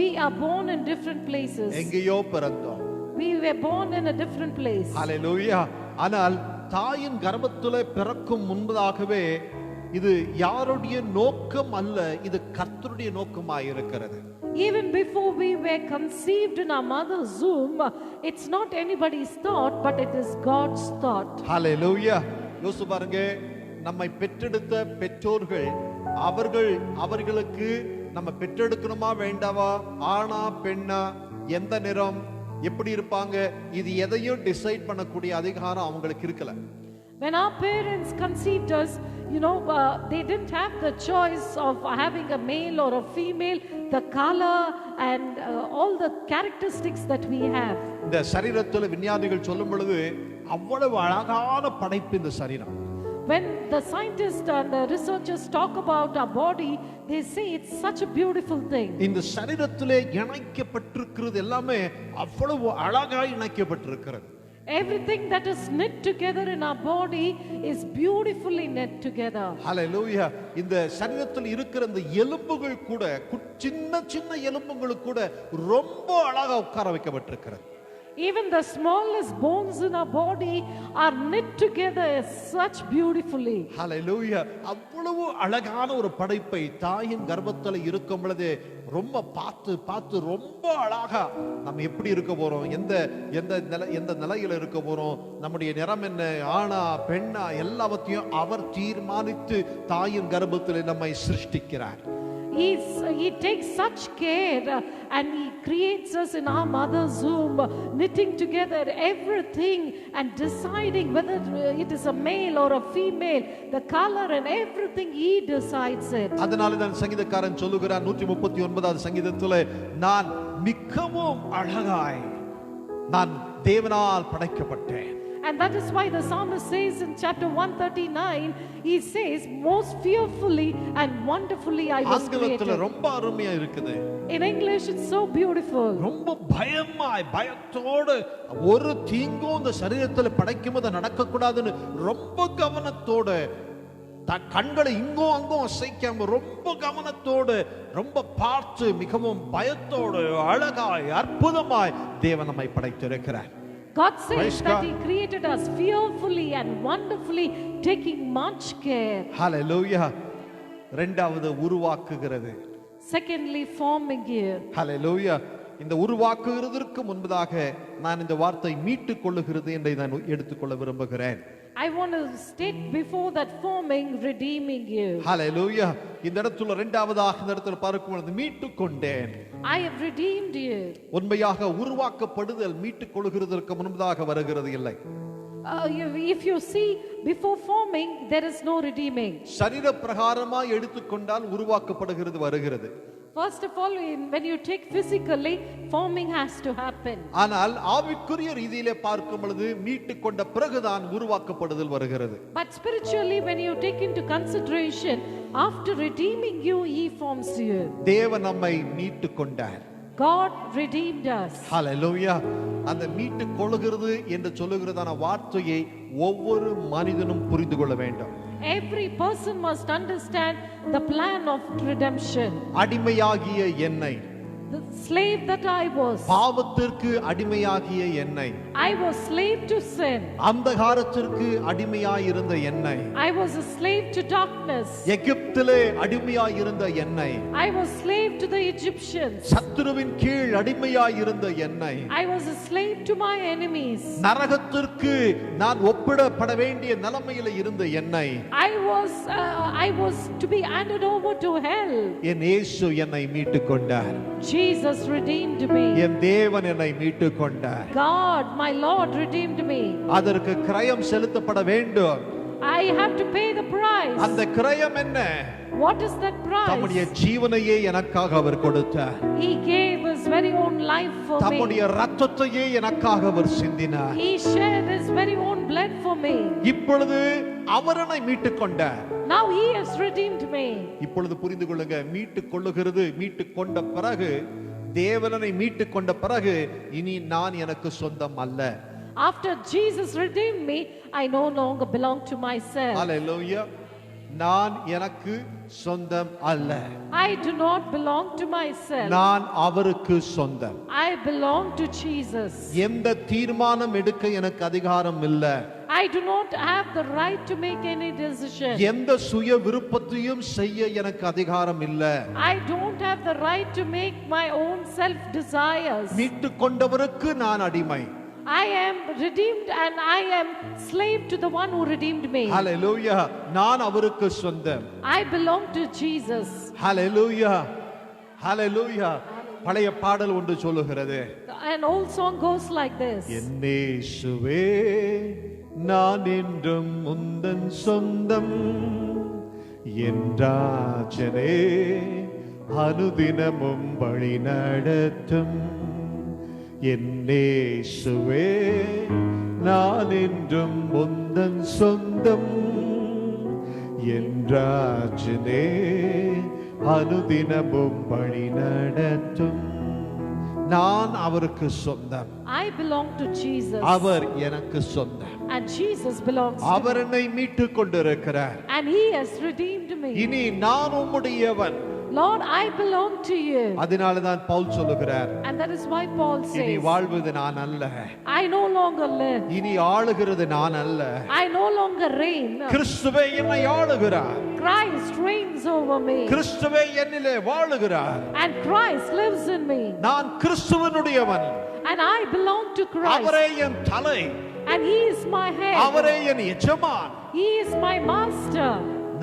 We are born in different places. எங்கேயோ பிறந்தோம். We were born in a different place. ஹalleluya. ஆனால் தாயின் கர்ப்பத்திலே பிறக்கும் முன்பதாகவே இது யாருடைய நோக்கம் அல்ல, இது கர்த்தருடைய நோக்கமாய் இருக்கிறது. Even before we were conceived in our mother's womb, it's not anybody's thought, but it is God's thought. ஹalleluya. யோசிச்சு பாருங்க, நம்மை பெற்றெடுத்த பெற்றோர்கள் அவர்களுக்கு நம்ம பெற்றெடுக்கணுமா வேண்டாவா, ஆணா பெண்ணா, எந்த நிறம், எப்படி இருப்பாங்க, இது எதையும் டிசைட் பண்ணக்கூடிய அதிகாரம் அவங்களுக்கு இருக்கல. When our parents conceived us, they didn't have the choice of having a male or a female, the color and all the characteristics that we have. இந்த சரீரத்துல விஞ்ஞானிகள் சொல்லும் பொழுது அவ்வளவு அழகான படைப்பு இந்த சரீரம். When the scientists and the researchers talk about our body, they say it's such a beautiful thing. இந்த சரீரத்திலே இணைக்கப்பட்டிருக்கிறது எல்லாமே அவ்வளவு அழகாய் இணைக்கப்பட்டிருக்கிறது. Everything that is knit together in our body is beautifully knit together. Hallelujah. இந்த சரீரத்தில் இருக்கிற இந்த எலும்புகள் கூட, சின்ன சின்ன எலும்புகள் கூட ரொம்ப அழகா உட்கார வைக்கப்பட்டிருக்கிறது. Even the smallest bones in our body are knit together such beautifully. Hallelujah. அவ்வளவு அழகான ஒரு படைப்பை தாயின் கர்ப்பத்தில் இருக்கும் பொழுது ரொம்ப பார்த்து ரொம்ப அழகா நம்ம எப்படி இருக்க போறோம், எந்த நிலையில இருக்க போறோம், நம்முடைய நிறம் என்ன, ஆணா பெண்ணா, எல்லாவற்றையும் அவர் தீர்மானித்து தாயின் கர்ப்பத்தில் நம்மை சிருஷ்டிக்கிறார். He takes such care and he creates us in our mother's womb, knitting together everything and deciding whether it is a male or a female, the color and everything he decides it. அதனால தான் சங்கீதக்காரன் சொல்லுகிறார் 139வது சங்கீதத்திலே, நான் மிகவும் அழகாய் நான் தேவனால் படைக்கப்பட்டேன். And that is why the psalmist says in chapter 139, he says, most fearfully and wonderfully I was created. ரொம்ப அருமையா இருக்குது. In English it's so beautiful. ரொம்ப பயத்தோடு ஒரு தீங்கும் இந்த சரீரத்தில் படைக்கும்போது நடக்க கூடாதுன்னு ரொம்ப கவனத்தோடு, கண்களை இங்கும் அங்கும் அசைக்காம ரொம்ப கவனத்தோடு ரொம்ப பார்த்து மிகவும் பயத்தோடு அழகாய் அற்புதமாய் தேவன் நம்மை படைத்திருக்கிறார். God says that he created us fearfully and wonderfully, taking much care. Hallelujah. இரண்டாவது உருவாக்குகிறது. Secondly, forming you. Hallelujah. இந்த உருவாக்குகிறதற்கு முன்பதாக நான் இந்த வார்த்தை மீட்டுக் கொள்ளுகிறது என்று நான் எடுத்துக்கொள்ள விரும்புகிறேன். I want to state before that forming, redeeming you. Hallelujah. இந்த இடத்துல இரண்டாவதாக இந்த இடத்துல பார்க்கும்போது மீட்டுக் கொண்டேன். I have redeemed you. உண்மையாக உருவாக்கப்படுதல் மீட்டுக் கொள்ளுகிறதற்கு முன்பதாக வருகிறது இல்லை. If you see, before forming there is no redeeming. சரீர பிரகாரமாய் எடுத்துக்கொண்டால் உருவாக்கப்படுகிறது வருகிறது. First of all, when you take physically, forming has to happen. ஆனால் ஆவிக்குரிய ரீதியிலே பார்க்கும் பொழுது மீட்டுக் கொண்ட பிறகுதான் உருவாக்கப்படுதல் வருகிறது. But spiritually, when you take into consideration, after redeeming you, he forms you. தேவன் நம்மை மீட்டுக் கொண்டார். God redeemed us. Hallelujah. அந்த மீட்டுக் கொள்ளுகிறது என்று சொல்லுகிறதான வார்த்தையை ஒவ்வொரு மனிதனும் புரிந்து கொள்ள வேண்டும். Every person must understand the plan of redemption. அடிமையாகிய என்னை, the slave that I was, பாவத்திற்கு அடிமையாகிய என்னை, I was slave to sin, அந்தகாரத்திற்கு அடிமையாயிருந்த என்னை, I was a slave to darkness, எகிப்திலே அடிமையாயிருந்த என்னை, I was slave to the Egyptians, சத்துருவின் கீழ் அடிமையாயிருந்த என்னை, I was a slave to my enemies, நரகத்திற்கு நான் ஒப்பிடப்பட வேண்டிய நிலைமையில இருந்த என்னை, I was to be handed over to hell. என் இயேசு என்னை மீட்டுக் கொண்டார். Jesus redeemed me. என் தேவன் என்னை மீட்டுக் கொண்டார். God, my Lord, redeemed me. அதற்கு கிரயம் செலுத்தப்பட வேண்டும். I have to pay the price. அந்த கிரயம் என்ன? What is that price? தம்முடைய ஜீவனையே எனக்காக அவர் கொடுத்தார். He gave his very own life for me. தம்முடைய இரத்தத்தையே எனக்காக அவர் சிந்தினார். He shed his very own blood for me. இப்பொழுது அவர் என்னை மீட்டுக் கொண்டார். Now he has redeemed me. இப்பொழுது புரிந்து கொள்ளுங்க, மீட்டுக் கொள்ளுகிறது, மீட்டுக் கொண்ட பிறகு தேவனை மீட்டு கொண்ட பிறகு இனி நான் எனக்கு சொந்தம் அல்ல. After Jesus redeemed me, I no longer belong to myself. ஹalleluya. நான் எனக்கு சொந்தம் அல்ல. I do not belong to myself. நான் அவருக்கு சொந்தம். I belong to Jesus. எந்த தீர்மானம் எடுக்க எனக்கு அதிகாரம் இல்ல. I do not have the right to make any decision. எந்த சுய விருப்பத்தையும் செய்ய எனக்கு அதிகாரம் இல்ல. I don't have the right to make my own self desires. மீட்டு கொண்டவருக்கு நான் அடிமை. I am redeemed and I am slave to the one who redeemed me. ஹalleluya. நான் அவருக்கு சொந்தம். I belong to Jesus. ஹalleluya. ஹalleluya. பழைய பாடல் ஒன்று சொல்லுகிறது. An old song goes like this. என்னேசுவே நான் என்றும் உந்தன் சொந்தம், என் ராஜனே அனுதினமும் வழி நடத்தும். என்னேசுவே நான் என்றும் உந்தன் சொந்தம், என் ராஜனே அனுதினமும் வழி நடத்தும். நான் அவருக்கு சொந்தம். I belong to Jesus. அவர் எனக்கு சொந்தம். And Jesus belongs to our me. என்னை மீட்டு கொண்டிருக்கிறார். And He has redeemed me. இனி நான் உம்முடையவன். Lord, I belong to you. அதனாலதான் பவுல் சொல்லுகிறார், And that is why Paul இனி says, வாழ்வது நான் அல்ல, I no longer live. இனி ஆளுகிறது நான் அல்ல, I no longer reign. கிறிஸ்துவே என்னை ஆளுகிறார். Christ reigns over me. கிறிஸ்துவே என்னிலே வாழுகிறார். And Christ lives in me. நான் கிறிஸ்துவனுடையவன். And I belong to Christ. அவரே என் தலை, And He is my head. அவரே என் எஜமான். He is my master.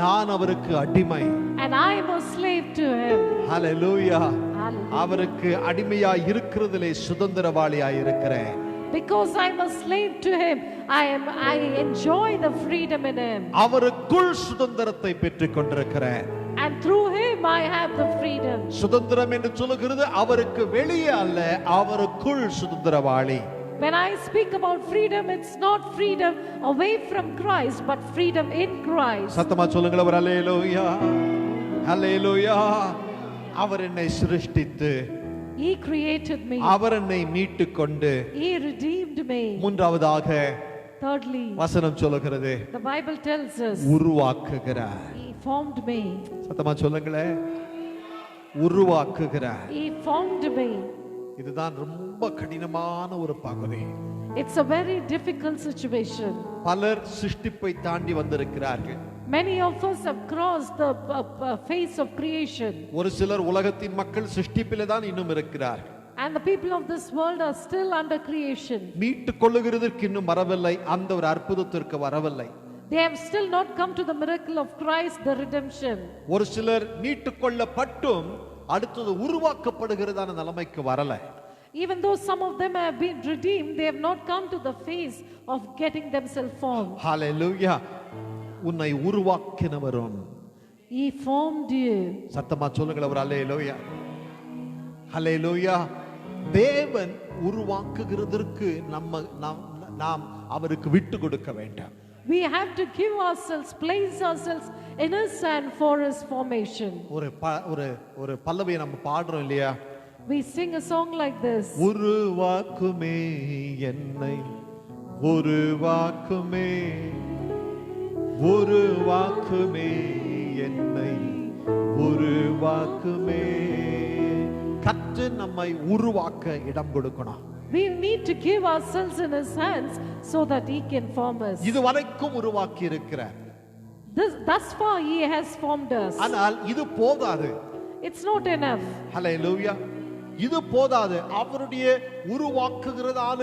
நான் அவருக்கு அடிமை. And I am a slave to Him. Hallelujah. Hallelujah. அவருக்கு அடிமையாய் இருக்கிறதிலே சுதந்திரவாளியாய் இருக்கிறேன். Because I am a slave to Him, I enjoy the freedom in Him. அவருக்குள் சுதந்திரத்தை பெற்றுக் கொண்டிருக்கிறேன். And through Him I have the freedom. சுதந்திரம் என்று சொல்லுகிறது அவருக்கு வெளியே அல்ல, அவருக்குள் சுதந்திரவாளி. When I speak about freedom, it's not freedom away from Christ, but freedom in Christ. சத்தமா சொல்லுங்களேன், ஹalleluya. ஹalleluya. அவர் என்னை சிருஷ்டித்து, He created me. அவர் என்னை மீட்டு கொண்டு, He redeemed me. மூன்றாவதாக Thirdly, வசனம் சொல்லுகிறது, the Bible tells us உருவாக்குகிறார். He formed me. சத்தமா சொல்லுங்களேன், உருவாக்குகிறார். He formed me. இதுதான் ரொம்ப கடினமான ஒரு பகுதி. It's a very difficult situation. பலர் சிருஷ்டிப்பை தாண்டி வந்திருக்கிறார்கள். Many of us have crossed the face of creation. ஒரு சிலர் உலகத்தின் மக்கள் சிருஷ்டிப்பிலே தான் இன்னும் இருக்கிறார்கள். And the people of this world are still under creation. மீட்டு கொள்ளுகிறதற்கு இன்னும் வரவில்லை, அந்த ஒரு அற்புதத்திற்கு வரவில்லை. They have still not come to the miracle of Christ, the redemption. ஒரு சிலர் மீட்டு கொள்ளப்பட்டும் அடுத்தது உருவாக்கப்படுகிறதான நிலைமைக்கு வரல. Even though some of them have been redeemed, they have not come to the phase of getting themselves formed. ஹalleluya. உன்னை உருவாக்கினவரும், He formed you. சத்தமா சொல்லுங்களேன் ஒரு ஹalleluya. ஹalleluya. தேவன் உருவாக்குகிறதற்கு நாம் அவருக்கு விட்டு கொடுக்க வேண்டாம். We have to give ourselves, place ourselves in His hand for His formation. ஒரு பல்லவியை நம்ம பாடுறோம் இல்லையா? We sing a song like this. உருவாக்குமே என்னை, உருவாக்குமே, உருவாக்குமே என்னை, உருவாக்குமே. கர்த்தர் நம்மை உருவாக்க இடம் கொடுக்கணும். We need to give ourselves in His hands so that He can form us. இதுவரைக்கும் உருவாக்கி இருக்கிறார். Thus far He has formed us. ஆனால் இது போதாது. It's not enough. ஹalleluya. இது போதாது. அவருடைய உருவாக்குகிறதான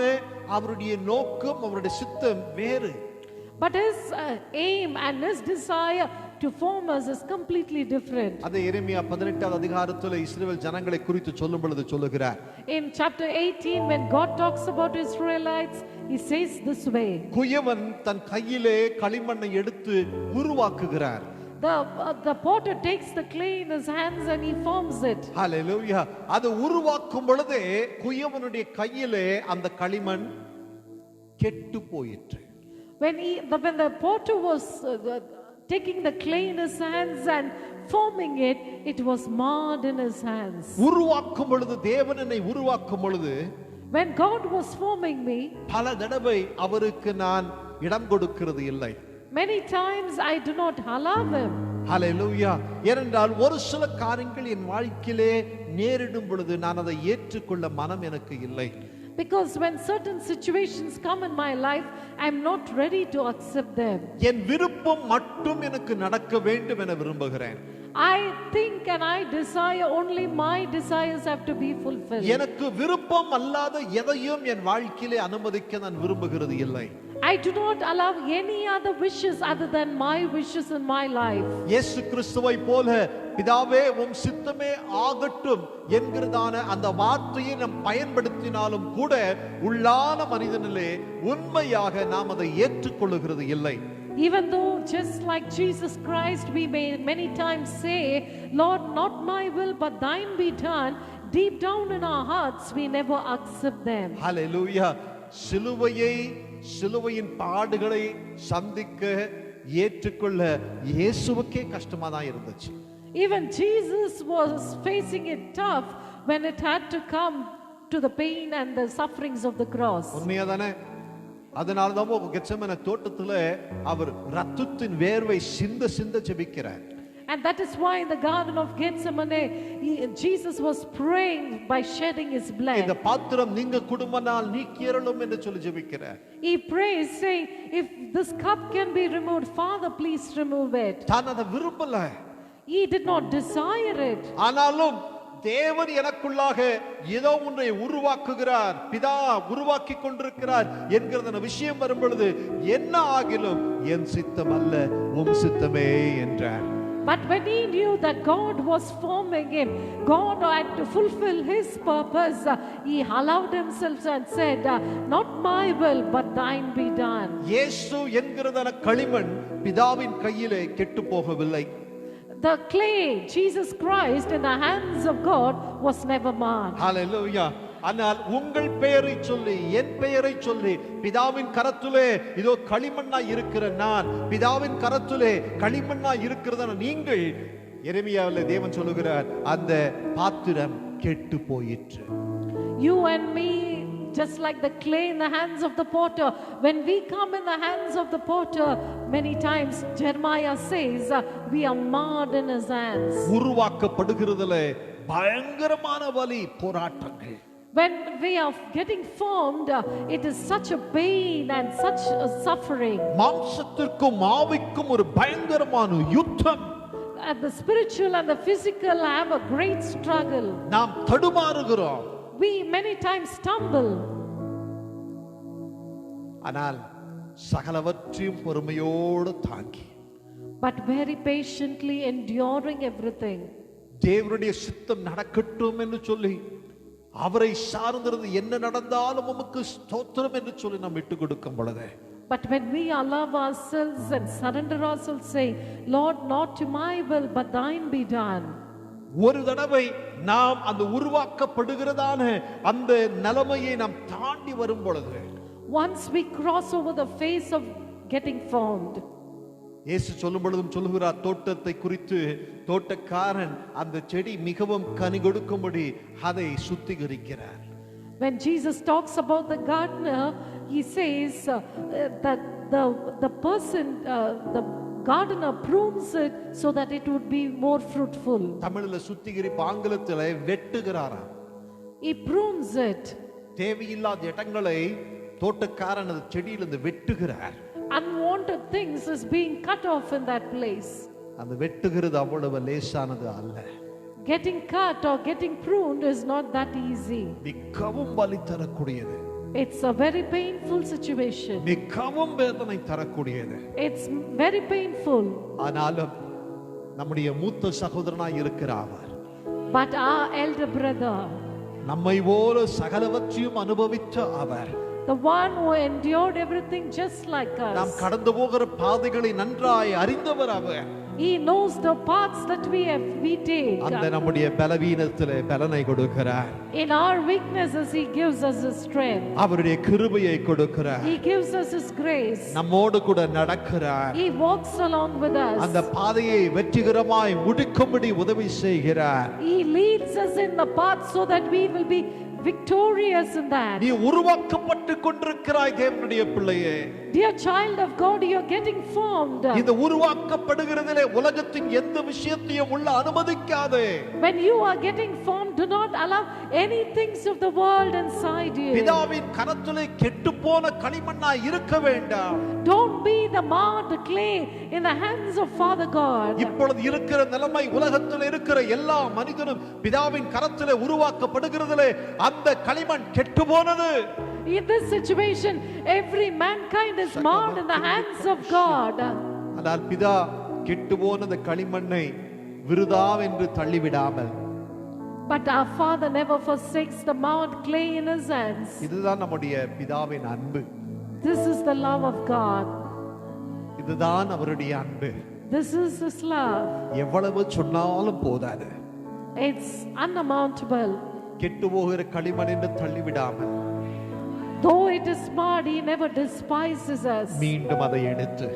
அவருடைய நோக்கம், அவருடைய சித்தம் வேறு. But His aim and His desire to form us is completely different. அதை எரேமியா 18வது அதிகாரத்தில் இஸ்ரவேல் ஜனங்களை குறித்து சொல்லும் பொழுது சொல்லுகிறார். In chapter 18, when God talks about Israelites, He says this way. குயவன் தன் கையிலே களிமண்ணை எடுத்து உருவாக்குகிறார். The potter takes the clay in his hands and he forms it. ஹalleluya. அது உருவாக்கும் பொழுதே குயவனுடைய கையிலே அந்த களிமண் கெட்டு போயிற்று. When the potter was taking the clay in his hands and forming it, it was marred in his hands. உருவாக்கும் பொழுது, தேவன் என்னை உருவாக்கும் பொழுது, When God was forming me, பல தடவை அவருக்கு நான் இடம் கொடுக்கிறது இல்லை. many times I do not allow him. ஹalleluya. ஏனென்றால் ஒரு சில காரியங்கள் என் வாழ்க்கையிலே நேரிடும் பொழுது நான் அதை ஏற்றுக்கொள்ள மனம் எனக்கு இல்லை. Because when certain situations come in my life, I am not ready to accept them. என் விருப்பம் மட்டும் எனக்கு நடக்க வேண்டும் என விரும்புகிறேன். I think and I desire only my desires have to be fulfilled. எனக்கு விருப்பம் அல்லாத எதையும் என் வாழ்க்கையிலே அனுமதிக்க நான் விரும்புகிறது இல்லை. I do not allow any other wishes other than my wishes in my life. இயேசு கிறிஸ்துவை போல பிதாவே உம் சித்தமே ஆகட்டும் என்கிறதான அந்த வார்த்தையை நாம் பயன்படுத்தினாலும் கூட உள்ளான மனிதனிலே உண்மையாக நாம் அதை ஏற்றுக்கொள்ளுகிறது இல்லை. Even though just like Jesus Christ we may many times say, Lord, not my will but thine be done, deep down in our hearts we never accept them. ஹalleluya. சிலுவையின் பாடுகளை சந்திக்க ஏற்றுக்கொள்ள இயேசுவுக்கே கஷ்டமா தான் இருந்துச்சு. Even Jesus was facing it tough when it had to come to the pain and the sufferings of the cross. உண்மையாதானே? அதனால தான் கெத்செமனே தோட்டத்துல அவர் ரத்தத்தின் வேர்வை சிந்த சிந்த ஜெபிக்கிறார். And that is why in the garden of Gethsemane Jesus was praying by shedding his blood. இந்த பாத்திரம் நீங்க குடும்பனால் நீக்கியறலும் என்று சொல்லி ஜெபிக்கிறார். He prays saying, if this cup can be removed, Father, please remove it. தான் அதை விரும்பல. He did not desire it. ஆனாலும் தேவன் எனக்குள்ளாக ஏதோ ஒன்றை உருவாக்குகிறார், பிதா உருவாக்கி கொண்டிருக்கிறார் என்கிற விஷயம் வரும் பொழுது என்ன ஆகிலும் என் சித்தம் அல்ல உம் சித்தமே என்றார். But when he knew that God was forming him, God had to fulfill his purpose, he allowed himself and said, not my will but thine be done. இயேசு என்கிறதான களிமண் பிதாவின் கையிலே கெட்டு போகவில்லை. The clay, Jesus Christ, in the hands of God was never marred. Hallelujah. ஆனால் உங்கள் பெயரை சொல்லி என் பெயரை சொல்லி பிதாவின் கரத்திலே இதோ களிமண்ணாய் இருக்கிற நான், பிதாவின் கரத்திலே களிமண்ணாய் இருக்கிறதான நீங்கள், எரேமியாவிலே தேவன் சொல்லுகிறார் அந்த பாத்திரம் கெட்டு போயிற்று. You and me, just like the clay in the hands of the potter, when we come in the hands of the potter, many times Jeremiah says we are marred in his hands. உருவாக்கப்படுகிறதுல பயங்கரமான வலி, போராட்டங்கள். When we are getting formed, it is such a pain and such a suffering. மாம்சத்திற்கும் ஆவிக்கும் ஒரு பயங்கரமான யுத்தம். And the spiritual and the physical have a great struggle. நாம் தடுமாறுகிறோம். We many times stumble. ஆனால் சகலவற்றையும் பொறுமையோடு தாங்கி, but very patiently enduring everything. தேவனுடைய சித்தம் நடக்கட்டும் என்று சொல்லி அவரை சார்ந்திருந்து என்ன நடந்தாலும் உமக்கு ஸ்தோத்திரம் என்று சொல்லி நாம் விட்டு கொடுக்கும் பொழுது, but when we allow ourselves and surrender ourselves, say, Lord, not to my will but thine be done. ஒரு தடவை நாம் அந்த உருவாக்கப்படுகிறதான அந்த நிலைமையை நாம் தாண்டி வரும் பொழுது, once we cross over the phase of getting formed, இயேசு சொல்லும் பொழுதும் சொல்லுகிறார் தோட்டத்தை குறித்து, தோட்டக்காரன் அந்த செடி மிகவும் கனி கொடுக்கும்படி அதை சுத்திகரிக்கிறார். when Jesus talks about the gardener, he says that the person, the gardener prunes it so that it would be more fruitful. தமிழில் சுத்திகரிப்பு, ஆங்கிலத்தில் வெட்டுகிறாராம். He prunes it. தேவையில்லாத இடங்களை தோட்டக்காரன் அந்த செடியிலிருந்து வெட்டுகிறார். Unwanted things is being cut off in that place. அந்த வெட்டுகிறது அவ்வளவு லேசானது அல்ல. Getting cut or getting pruned is not that easy. மிகவும் வலி தரக்கூடியது. It's a very painful situation. மிகவும் வேதனை தரக்கூடியது. It's very painful. ஆனாலும் நம்முடைய மூத்த சகோதரனாய் இருக்கிற அவர், but our elder brother, நம்மை போல சகலவற்றையும் அனுபவித்த அவர், the one who endured everything just like us, நாம் கடந்து போகிற பாதைகளை நன்றாய் அறிந்தவர் அவர், He knows the paths that we take. அந்த நம்முடைய பலவீனத்திலே பலனை கொடுக்கிறார். In our weaknesses He gives us His strength. அவருடைய கிருபையை கொடுக்கிறார். He gives us His grace. நம்மோடு கூட நடக்கிறார். He walks along with us. அந்த பாதையை வெற்றிகரமாய் முடிக்கும்படி உதவி செய்கிறார். He leads us in the path so that we will be victorious in that. நீ உருவாக்கப்பட்டு கொண்டிருக்கிறாய் தேவனுடைய பிள்ளையே. Dear child of God, you are getting formed. இந்த உருவாக்கப்படுகிறதிலே உலகத்தின் எந்த விஷயத்தையும் உள்ள அனுமதிக்காதே. When you are getting formed, do not allow any things of the world inside you. பிதாவின் கரத்திலே கெட்டுப்போன களிமண்ணாய் இருக்க வேண்டாம். Don't be the marred clay in the hands of Father God. இப்பொழுது இருக்கிற நிலைமை உலகத்தில் இருக்கிற எல்லா மனிதனும் பிதாவின் கரத்திலே உருவாக்கப்படுகிறதிலே அந்த களிமண் கெட்டு போனது. In this situation, every mankind is marred in the hands of God. ஆனால் பிதா கெட்டு போன அந்த களிமண்ணை விருதாவென்று தள்ளிவிடாமல், But our Father never forsakes the marred clay in His hands. இதுதான் நம்முடைய பிதாவின் அன்பு. This is the love of God. இதுதான் அவருடைய அன்பு. This is His love. எவ்வளவு சொன்னாலும் போதாது. It's unamountable. கெட்டு போகிற களிமண் என்று தள்ளிவிடாமல், Though it is marred, He never despises us. மீண்டும் அதை எடுத்து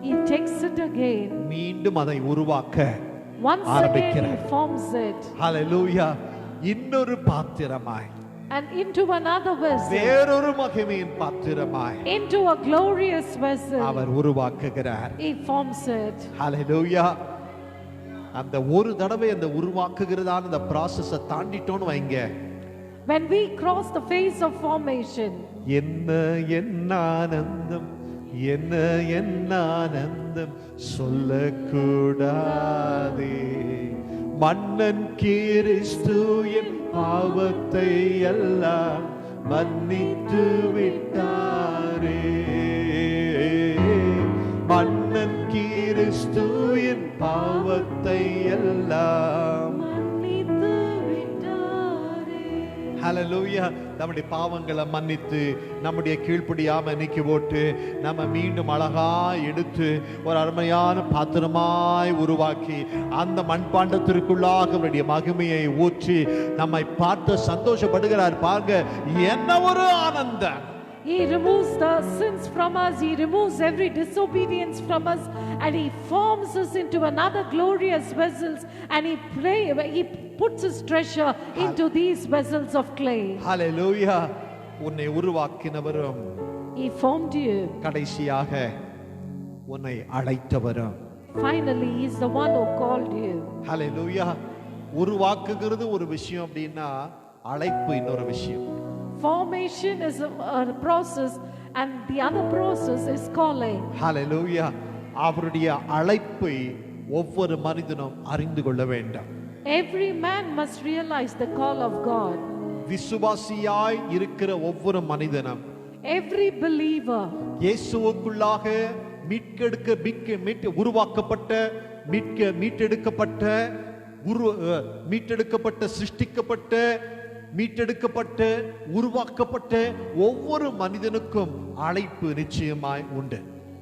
He takes it again. மீண்டும் அதை உருவாக்க Once again He forms it. ஹல்லேலூயா. இன்னொரு பாத்திரமாய், And into another vessel, வேறொரு மகிமையின் பாத்திரமாய் into a glorious vessel, அவர் உருவாக்குகிறார். He forms it. ஹல்லேலூயா. அந்த ஒரு தடவை அந்த உருவாக்குகிறதான அந்த ப்ராசஸை தாண்டிட்டோன்னு வைங்க, When we cross the phase of formation, என்ன ஆனந்தம், என்ன ஆனந்தம் சொல்லக்கூடாதே. மன்னன் கிறிஸ்து என் பாவத்தை எல்லாம் மன்னித்து விட்டாரே. மன்னன் கிறிஸ்து என் பாவத்தை எல்லாம் மன்னித்து விட்டாரே. ஹல்லேலூயா. நம்முடைய பாவங்களை மன்னித்து நம்முடைய கீழ்ப்படியாம நீக்கி போட்டு நம்ம மீண்டும் அழகா எடுத்து ஒரு அருமையான பாத்திரமாய் உருவாக்கி அந்த மண்பாண்டத்திற்குள்ளாக அவருடைய மகிமையை ஊற்றி நம்மை பார்த்து சந்தோஷப்படுகிறார். பாருங்க, என்ன ஒரு ஆனந்தம். He removes the sins from us. He removes every disobedience from us, and He forms us into another glorious vessels, and He puts His treasure into these vessels of clay. ஹல்லேலூயா. உன்னை உருவாக்கினவரும், He formed you. கடைசியாக உன்னை அழைத்தவரும். Finally, He is the one who called you. ஹல்லேலூயா. உருவாக்குகிறது ஒரு விஷயம் அப்படின்னா அழைப்பு இன்னொரு விஷயம். Formation is a process, and the other process is calling. ஹல்லேலூயா. அவருடைய அழைப்பை ஒவ்வொரு மனிதனும் அறிந்து கொள்ள வேண்டும். Every man must realize the call of God. விசுவாசியாய் இருக்கிற ஒவ்வொரு மனிதனும், Every believer, இயேசுவுக்குள்ளாக மீட்டெடுக்கப்பட்ட சிருஷ்டிக்கப்பட்ட மீட்டெடுக்கப்பட்ட உருவாக்கப்பட்ட ஒவ்வொரு மனிதனுக்கும் அழைப்பு நிச்சயமாய் உண்டு.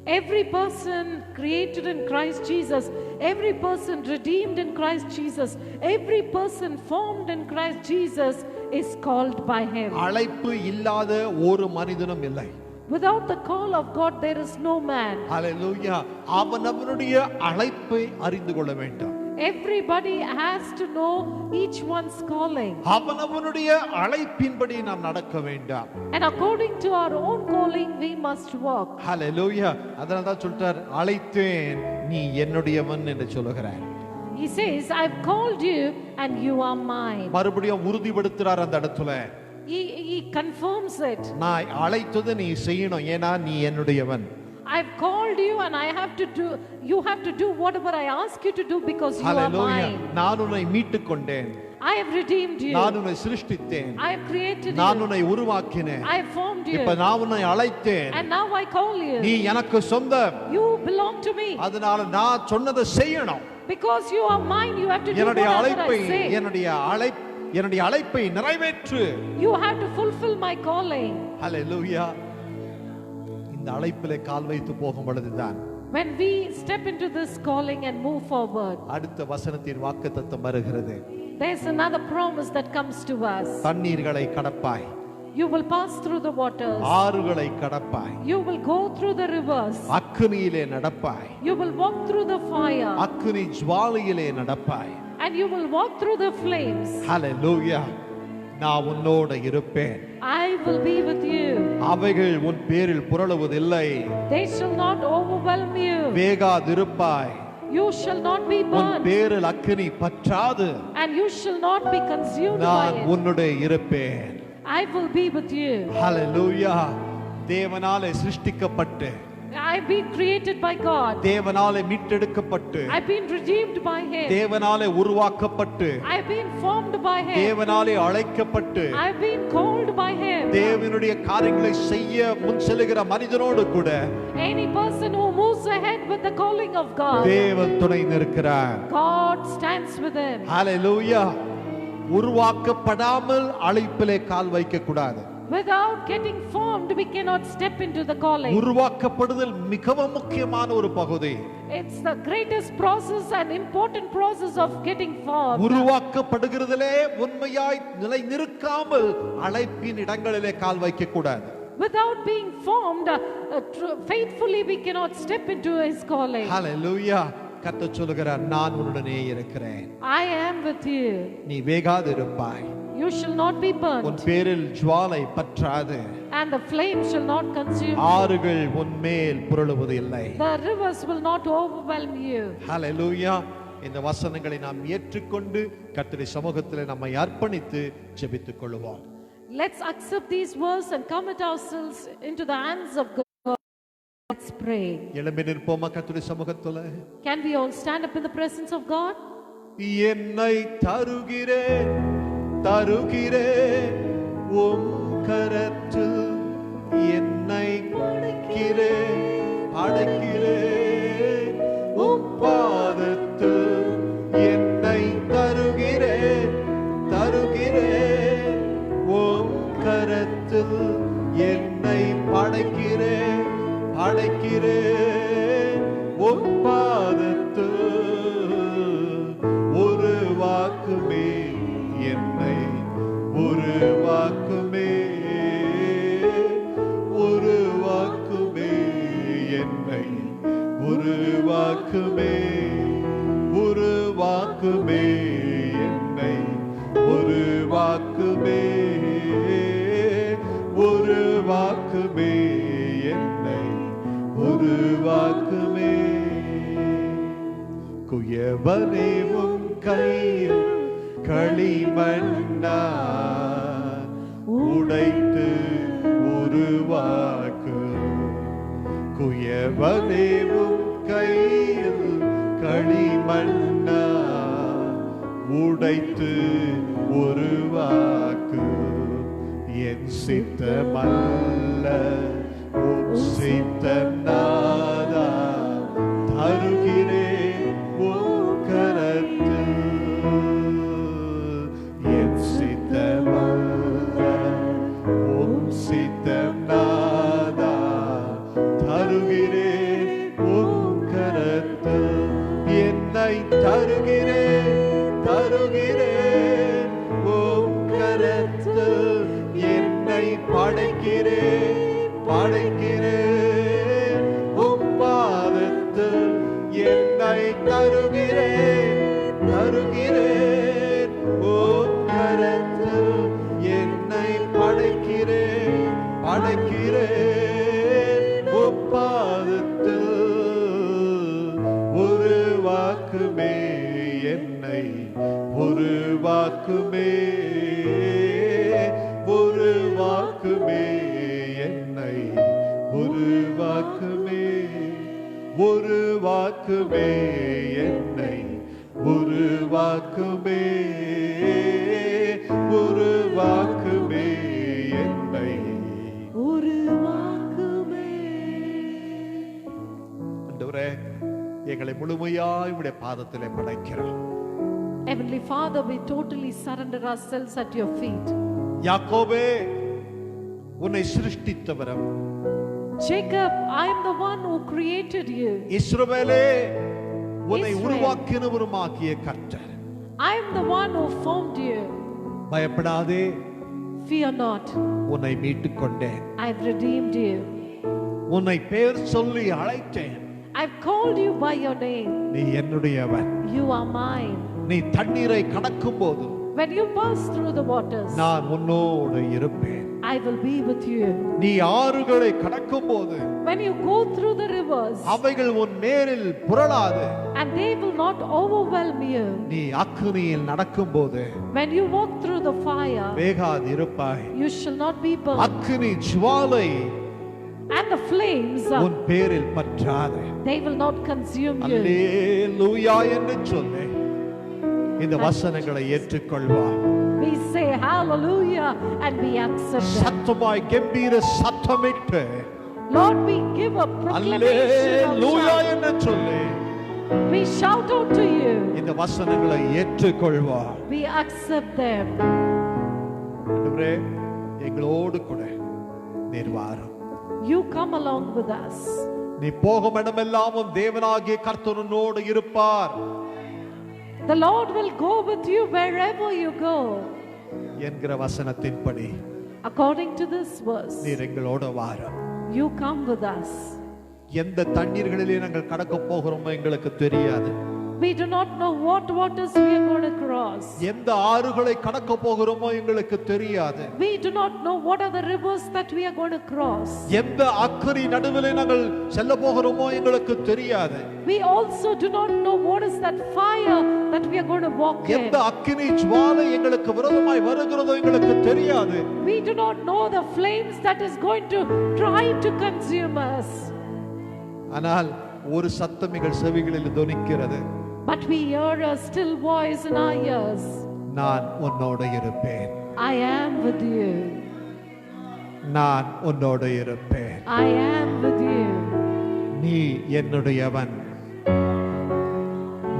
every person created in Christ Jesus, every person redeemed in Christ Jesus, every person formed in Christ Jesus is called by Him. அழைப்பு இல்லாத ஒரு மனிதனும் இல்லை. Without the call of God, there is no man. ஹல்லேலூயா. அவனவனுடைய அழைப்பை அறிந்து கொள்ள வேண்டும். Everybody has to know each one's calling. அவனவனுடைய அழைப்பின்படி நாம் நடக்க வேண்டும். And according to our own calling, we must walk. ஹல்லேலூயா. அதனால தான் சொல்றார், அழைத்தேன் நீ என்னுடையவன் என்று சொல்கிறார். He says, I've called you and you are mine. மறுபடியும் உறுதிப்படுத்துறார் அந்த இடத்துல. He confirms it. நான் அழைத்ததை நீ செய்யணும், ஏன்னா நீ என்னுடையவன். I've called you and you have to do whatever I ask you to do because you are mine. நான் உன்னை மீட்டுக் கொண்டேன். I have redeemed you. நான் உன்னை சிருஷ்டித்தேன். I have created நான் you. உன்னை உருவாக்கினேன். I have formed you. இப்ப நான் உன்னை அழைத்தேன். And now I call you. நீ எனக்கு சொந்தம். You belong to me. அதனால நான் சொன்னதை செய்யணும். Because you are mine, you have to do என்னுடைய whatever அழைப்பை I say. என்னுடைய அழைப்பை நிறைவேற்று. You have to fulfill my calling. ஹல்லேலூயா. இந்த அழைப்பிலே கால் வைத்து போகும் பொழுதுதான் When we step into this calling and move forward, அடுத்த வசனத்தின் வாக்குத்தத்தம் வருகிறது. there's another promise that comes to us. தண்ணீர்களை கடப்பாய். You will pass through the waters. ஆறுகளை கடப்பாய். You will go through the rivers. அக்கினியிலே நடப்பாய். You will walk through the fire. அக்கினி ஜுவாலையிலே நடப்பாய். And you will walk through the flames. ஹalleluya. நான் உன்னோடு இருப்பேன். I will be with you. அவைகள் உன் பேரில் புரளுவதில்லை. They shall not overwhelm you. வேகாதிருப்பாய். You shall not be உன் burned. பேரில் அக்கினி பற்றாது. And you shall not be consumed by நான் it. உன்னோடு இருப்பேன். I will be with you. ஹalleluya. தேவனாலே சிருஷ்டிக்கப்பட்டு, I've been created by God. தேவனாலே மீட்டெடுக்கப்பட்டு, I've been redeemed by Him. தேவனாலே உருவாக்கப்பட்டு, I've been formed by Him. தேவனாலே அழைக்கப்பட்டு, I've been called by Him. தேவனுடைய காரியங்களை செய்ய முன் செல்லுகிற மனிதனோடு கூட Any person who moves ahead with the calling of God, தேவன் துணை நிற்கிறார். God stands with him. ஹalleluya. உருவாக்கப்படாமல் அழைப்பிலே கால் வைக்க கூடாது. Without getting formed, we cannot step into the calling. உருவாக்கப்படுதல் மிகவும் முக்கியமான ஒரு பகுதி. It's the greatest process and important process of getting formed. உருவாக்கப்படுகிறதிலே உண்மையாய் நிலை நிற்காமல் அழைப்பின் இடங்களிலே கால் வைக்க கூடாது. Without being formed faithfully, we cannot step into his calling. ஹalleluya. கர்த்தர் சொல்லுகிறார், நான் உன்னுடனே இருக்கிறேன். I am with you. நீ வேகாதிருப்பாய். You shall not be உன் burnt. பேரில் ஜுவாலை பற்றாது. And the flame shall not consume you. ஆறுகள் உன் மேல் புரளுவது இல்லை. The rivers will not overwhelm you. ஹalleluya. இந்த வசனங்களை நாம் ஏற்றுக்கொண்டு கர்த்தருடைய சமூகத்தில் நம்மை அர்ப்பணித்து ஜெபித்துக் கொள்வோம். Let's accept these words and commit ourselves into the hands of God. Let's pray. எழும்பி நிற்போமா கர்த்தருடைய சமூகத்தில்? Can we all stand up in the presence of God? என்னை தருகிறேன் தருகிறேன் உம் கரத்தில், என்னை படைக்கிறேன் படைக்கிறேன் உம் பாதத்தில், என்னை தருகிறேன் தருகிறேன் உம் கரத்தில், என்னை படைக்கிறேன் படைக்கிறேன் உம் பாதத்தில், உருவாக்குமே என்னை உருவாக்குமே உருவாக்குமே என்னை உருவாக்குமே உருவாக்குமே என்னை உருவாக்குமே உருவாக்குமே என்னை உருவாக்குமே. குயவனே உம் கையில் களிமண்ணா உடைத்து உருவாக்கு. குயவனே உம் கையில் களிமண்ணா உடைத்து உருவாக்கு. என் சித்தமல்ல உம் சித்தம் நாதா, தருகிறேன் உம் கரத்தில். என் சித்தமல்ல உம் சித்தம் நாதா, தருகிறேன் உம் கரத்தில். என்னை தருகிறேன் தருகிறேன் உம் கரத்தில், என்னை படைக்கிறேன் படைக்கிறேன் உம் பாதத்தில், என்னை தருகிறேன் தருகிறேன் உம் கரத்தில், என்னை படைக்கிறேன் படைக்கிறேன் உம் பாதத்தில், உருவாக்குமே என்னை உருவாக்குமே உருவாக்குமே என்னை உருவாக்குமே உருவாக்குமே என்னை உருவாக்குமே உருவாக்குமே என்னை உருவாக்குமே. ஆண்டவரே, எங்களை முழுமையாய் உம்முடைய பாதத்திலே படைக்கிறோம். Heavenly Father, we totally surrender ourselves at your feet. யாக்கோபே, உன்னை சிருஷ்டித்தவரும் Jacob, I am the one who created you. இஸ்ரவேலே உன்னை Israel. உருவாக்கினவருமாகிய கர்த்தர். I am the one who formed you. பயப்படாதே, Fear not. உன்னை மீட்டுக் கொண்டேன். I've redeemed you. உன்னை பெயர் சொல்லி அழைத்தேன். I've called you by your name. நீ என்னுடையவன். You are mine. நீ தண்ணீரை கடக்கும் போது When you pass through the waters, நான் உன்னோடு இருப்பேன். I will be with you. நீ ஆறுகளை கடக்கும் போது When you go through the rivers, அவைகள் உன் மேலில் புரளாது. and they will not overwhelm you. நீ அக்கினியில் நடக்கும் போது When you walk through the fire, வேகாது இருப்பாய். you shall not be burned. அக்கினி ஜுவாலை And the flames, உன் பேரில் பற்றாது. they will not consume you. அல்லேலூயா என்று சொல்லு. இந்த வசனங்களை ஏற்றுக்கொள்வா. We say hallelujah and we accept them. சத்தமாய் கம்பீர சத்தமிட்டு Lord, we give a proclamation of hallelujah shout. என்று சொல்லு. We shout out to you. இந்த வசனங்களை ஏற்றுக்கொள்வா. We accept them. ஆண்டவரே, எங்களோடு கூட நீர் வாரும். You come along with us. நீ போகும் இடமெல்லாம் உன் தேவனாகிய கர்த்தரோடு இருப்பார் The Lord will go with you wherever you go. என்கிற வசனத்தின்படி According to this verse, நீர் எங்களோடு வாரும். you come with us. எந்த தண்ணீர்களிலே நாங்கள் கடக்க போகிறோமோ எங்களுக்கு தெரியாது. We do not know what waters we are going to cross. எந்த ஆறுகளை கடக்க போகிறோமோ எங்களுக்கு தெரியாது. We do not know what are the rivers that we are going to cross. எந்த அக்கினி நடுவிலே நாங்கள் செல்ல போகிறோமோ எங்களுக்கு தெரியாது. We also do not know what is that fire that we are going to walk in. எந்த அக்கினி ஜுவாலை எங்களுக்கு விரோதமாய் வருகிறதோ எங்களுக்கு தெரியாது. We do not know the flames that is going to try to consume us. ஆனால் ஒரு சத்தம் எங்கள் செவிகளில் தொனிக்கிறது. But we hear a still voice in our ears. நான் உன்னோடு இருப்பேன். I am with you. நான் உன்னோடு இருப்பேன். I am with you. நீ என்னுடையவன்.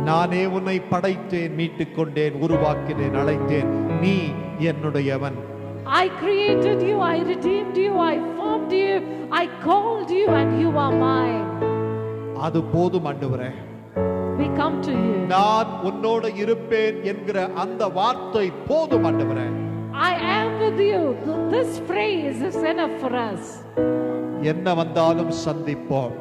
நானே உன்னை படைத்தேன், மீட்டுக் கொண்டேன், உருவாக்கினேன், அழைத்தேன். நீ என்னுடையவன். I created you, I redeemed you, I formed you, I called you and you are mine. அது போதும் ஆண்டவரே. We come to you. நான் உன்னோடு இருப்பேன் என்கிற அந்த வார்த்தை போதும் ஆண்டவரே. I am with you. This phrase is enough for us. என்ன வந்தாலும் சந்திப்போம்.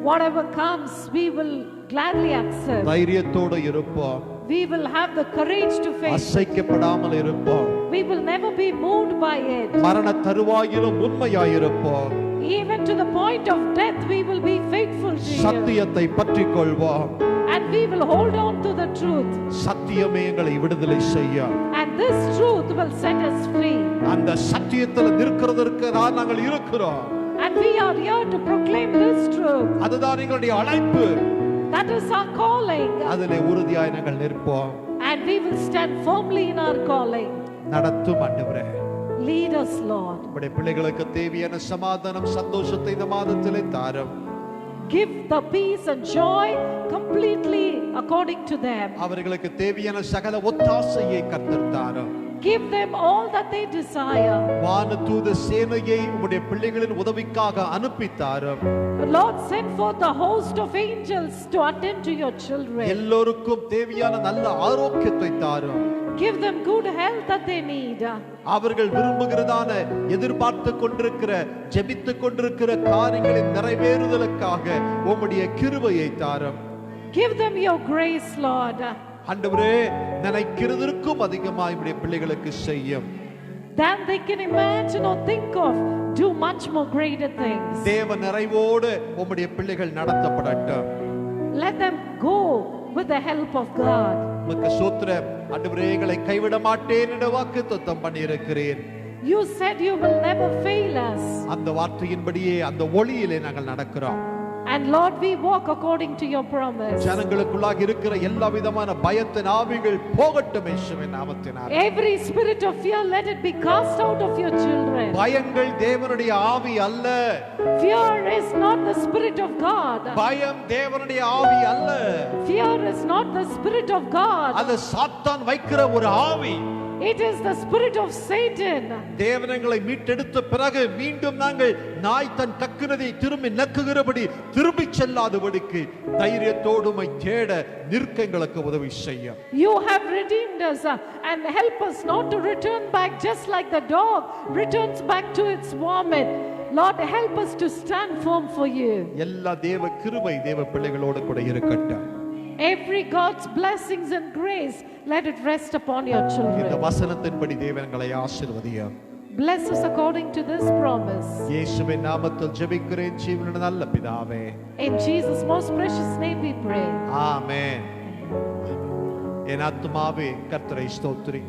Whatever comes, we will gladly accept. தைரியத்தோடு இருப்போம். We will have the courage to face. அசைக்கப்படாமல் இருப்போம். We will never be moved by it. மரண தருவாயிலும் உண்மையாயிருப்போம். Even to the point of death, we will be faithful to you. சத்தியத்தை பற்றிக் கொள்வோம். And we will hold on to the truth. சத்தியமே எங்களை விடுதலை செய்யும். And this truth will set us free. அந்த சத்தியத்தில் நிற்கிறதற்கு நாங்கள் இருக்கிறோம். And we are here to proclaim this truth. அதுதான் எங்களுடைய அழைப்பு. That is our calling. அதிலே உறுதியாய் நாங்கள் நிற்போம். And we will stand firmly in our calling. நடத்தும் ஆண்டவரே. Lead us, Lord. நம்முடைய பிள்ளைகளுக்கு தேவையான சமாதானம், சந்தோஷத்தை இந்த மாதத்திலே தாரும். Give the peace and joy completely according to them. அவர்களுக்கு தேவையான சகல ஒத்தாசையை கர்த்தர் தாரும். Give them all that they desire. வானதூத சேனையை உம்முடைய பிள்ளைகளின் உதவிக்காக அனுப்பி தாரும். Lord, send forth the host of angels to attend to your children. எல்லோருக்கும் தேவையான நல்ல ஆரோக்கியத்தை தாரும். Give them good health that they need. அவர்கள் விரும்புகிறதான எதிர்பார்த்து கொண்டிருக்கிற ஜெபித்துக் கொண்டிருக்கிற காரியங்களின் நிறைவேறுதலுக்காக உம்முடைய கிருபையை தாரும். Give them your grace, Lord. ஆண்டவரே, நினைக்கிறதற்கும் அதிகமாய் உம்முடைய பிள்ளைகளுக்கு செய்யும். Than they can imagine or think of, do much more greater things. தேவ நிறைவோடு உம்முடைய பிள்ளைகள் நடத்தப்படட்டும். Let them go with the help of God. உமக்கு ஸ்தோத்திரம். ஆண்டவரே, எங்களை கைவிட மாட்டேன் என்ற வாக்குத்தத்தம் பண்ணியிருக்கிறீர். You said you will never fail us. அந்த வார்த்தையின்படியே அந்த ஒளியிலே நாங்கள் நடக்கிறோம். And Lord, we walk according to your promise. ஜனங்களுக்குள்ளாக இருக்கிற எல்லா விதமான பயத்தின் ஆவிகள் போகட்டும் இயேசுவின் நாமத்தினாலே. Every spirit of fear, let it be cast out of your children. பயங்கள் தேவனுடைய ஆவி அல்ல. Fear is not the spirit of God. பயம் தேவனுடைய ஆவி அல்ல. Fear is not the spirit of God. அது சாத்தான் வைக்கிற ஒரு ஆவி. it is the spirit of Satan. தேவனங்களை மீட்டெடுத்த பிறகு மீண்டும் நாங்கள் நாய் தன் கக்குனதை திரும்பி நக்குகிறபடி திரும்பி செல்லாதபடிக்கு தைரியத்தோடுமை தேட நிற்க எங்களுக்கு உதவி செய்யும். You have redeemed us and help us not to return back just like the dog returns back to its vomit. Lord, help us to stand firm for you. எல்லா தேவ கிருபை தேவ பிள்ளைகளோடு கூட இருக்கட்டும். Every God's blessings and grace, let it rest upon your இந்த children. வசனத்தின்படி தேவன்களை ஆசீர்வதியும். Bless us according to this promise. இயேசுவின் நாமத்தில் ஜெபிக்கிறேன் ஜீவனுள்ள நல்ல பிதாவே. In Jesus' most precious name we pray. ஆமென். என் ஆத்துமாவே கர்த்தரை ஸ்தோத்திரி,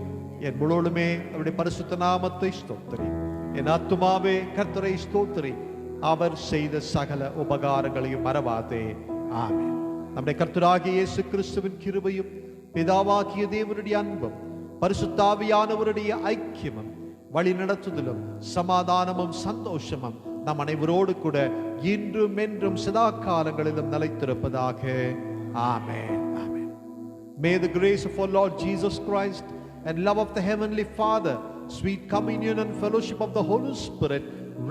என் முழுவதுமே அவருடைய பரிசுத்த நாமத்தை ஸ்தோத்திரி. என் ஆத்துமாவே கர்த்தரை ஸ்தோத்திரி, அவர் செய்த சகல உபகாரங்களையும் மறவாதே. ஆமென். நம்முடைய கர்த்தராகிய இயேசு கிறிஸ்துவின் கிருபையும் பிதாவாகிய தேவனுடைய அன்பும் பரிசுத்த ஆவியானவருடைய ஐக்கியமும் வழி நடத்துதலும் சமாதானமும் சந்தோஷமும் நம் அனைவரோடு கூட இன்றும் என்றும் சதா காலங்களிலும் நிலைத்திருப்பதாக. ஆமென். ஆமென். May the grace of our Lord Jesus Christ and love of the Heavenly Father, sweet communion and fellowship of the Holy Spirit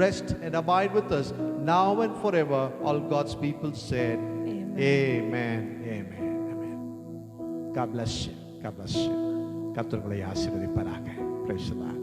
rest and abide with us now and forever. All God's people said, Amen. Amen. Amen. God bless you. God bless you. கர்த்தர் உங்களை ஆசீர்வதிப்பாராக. Praise the Lord.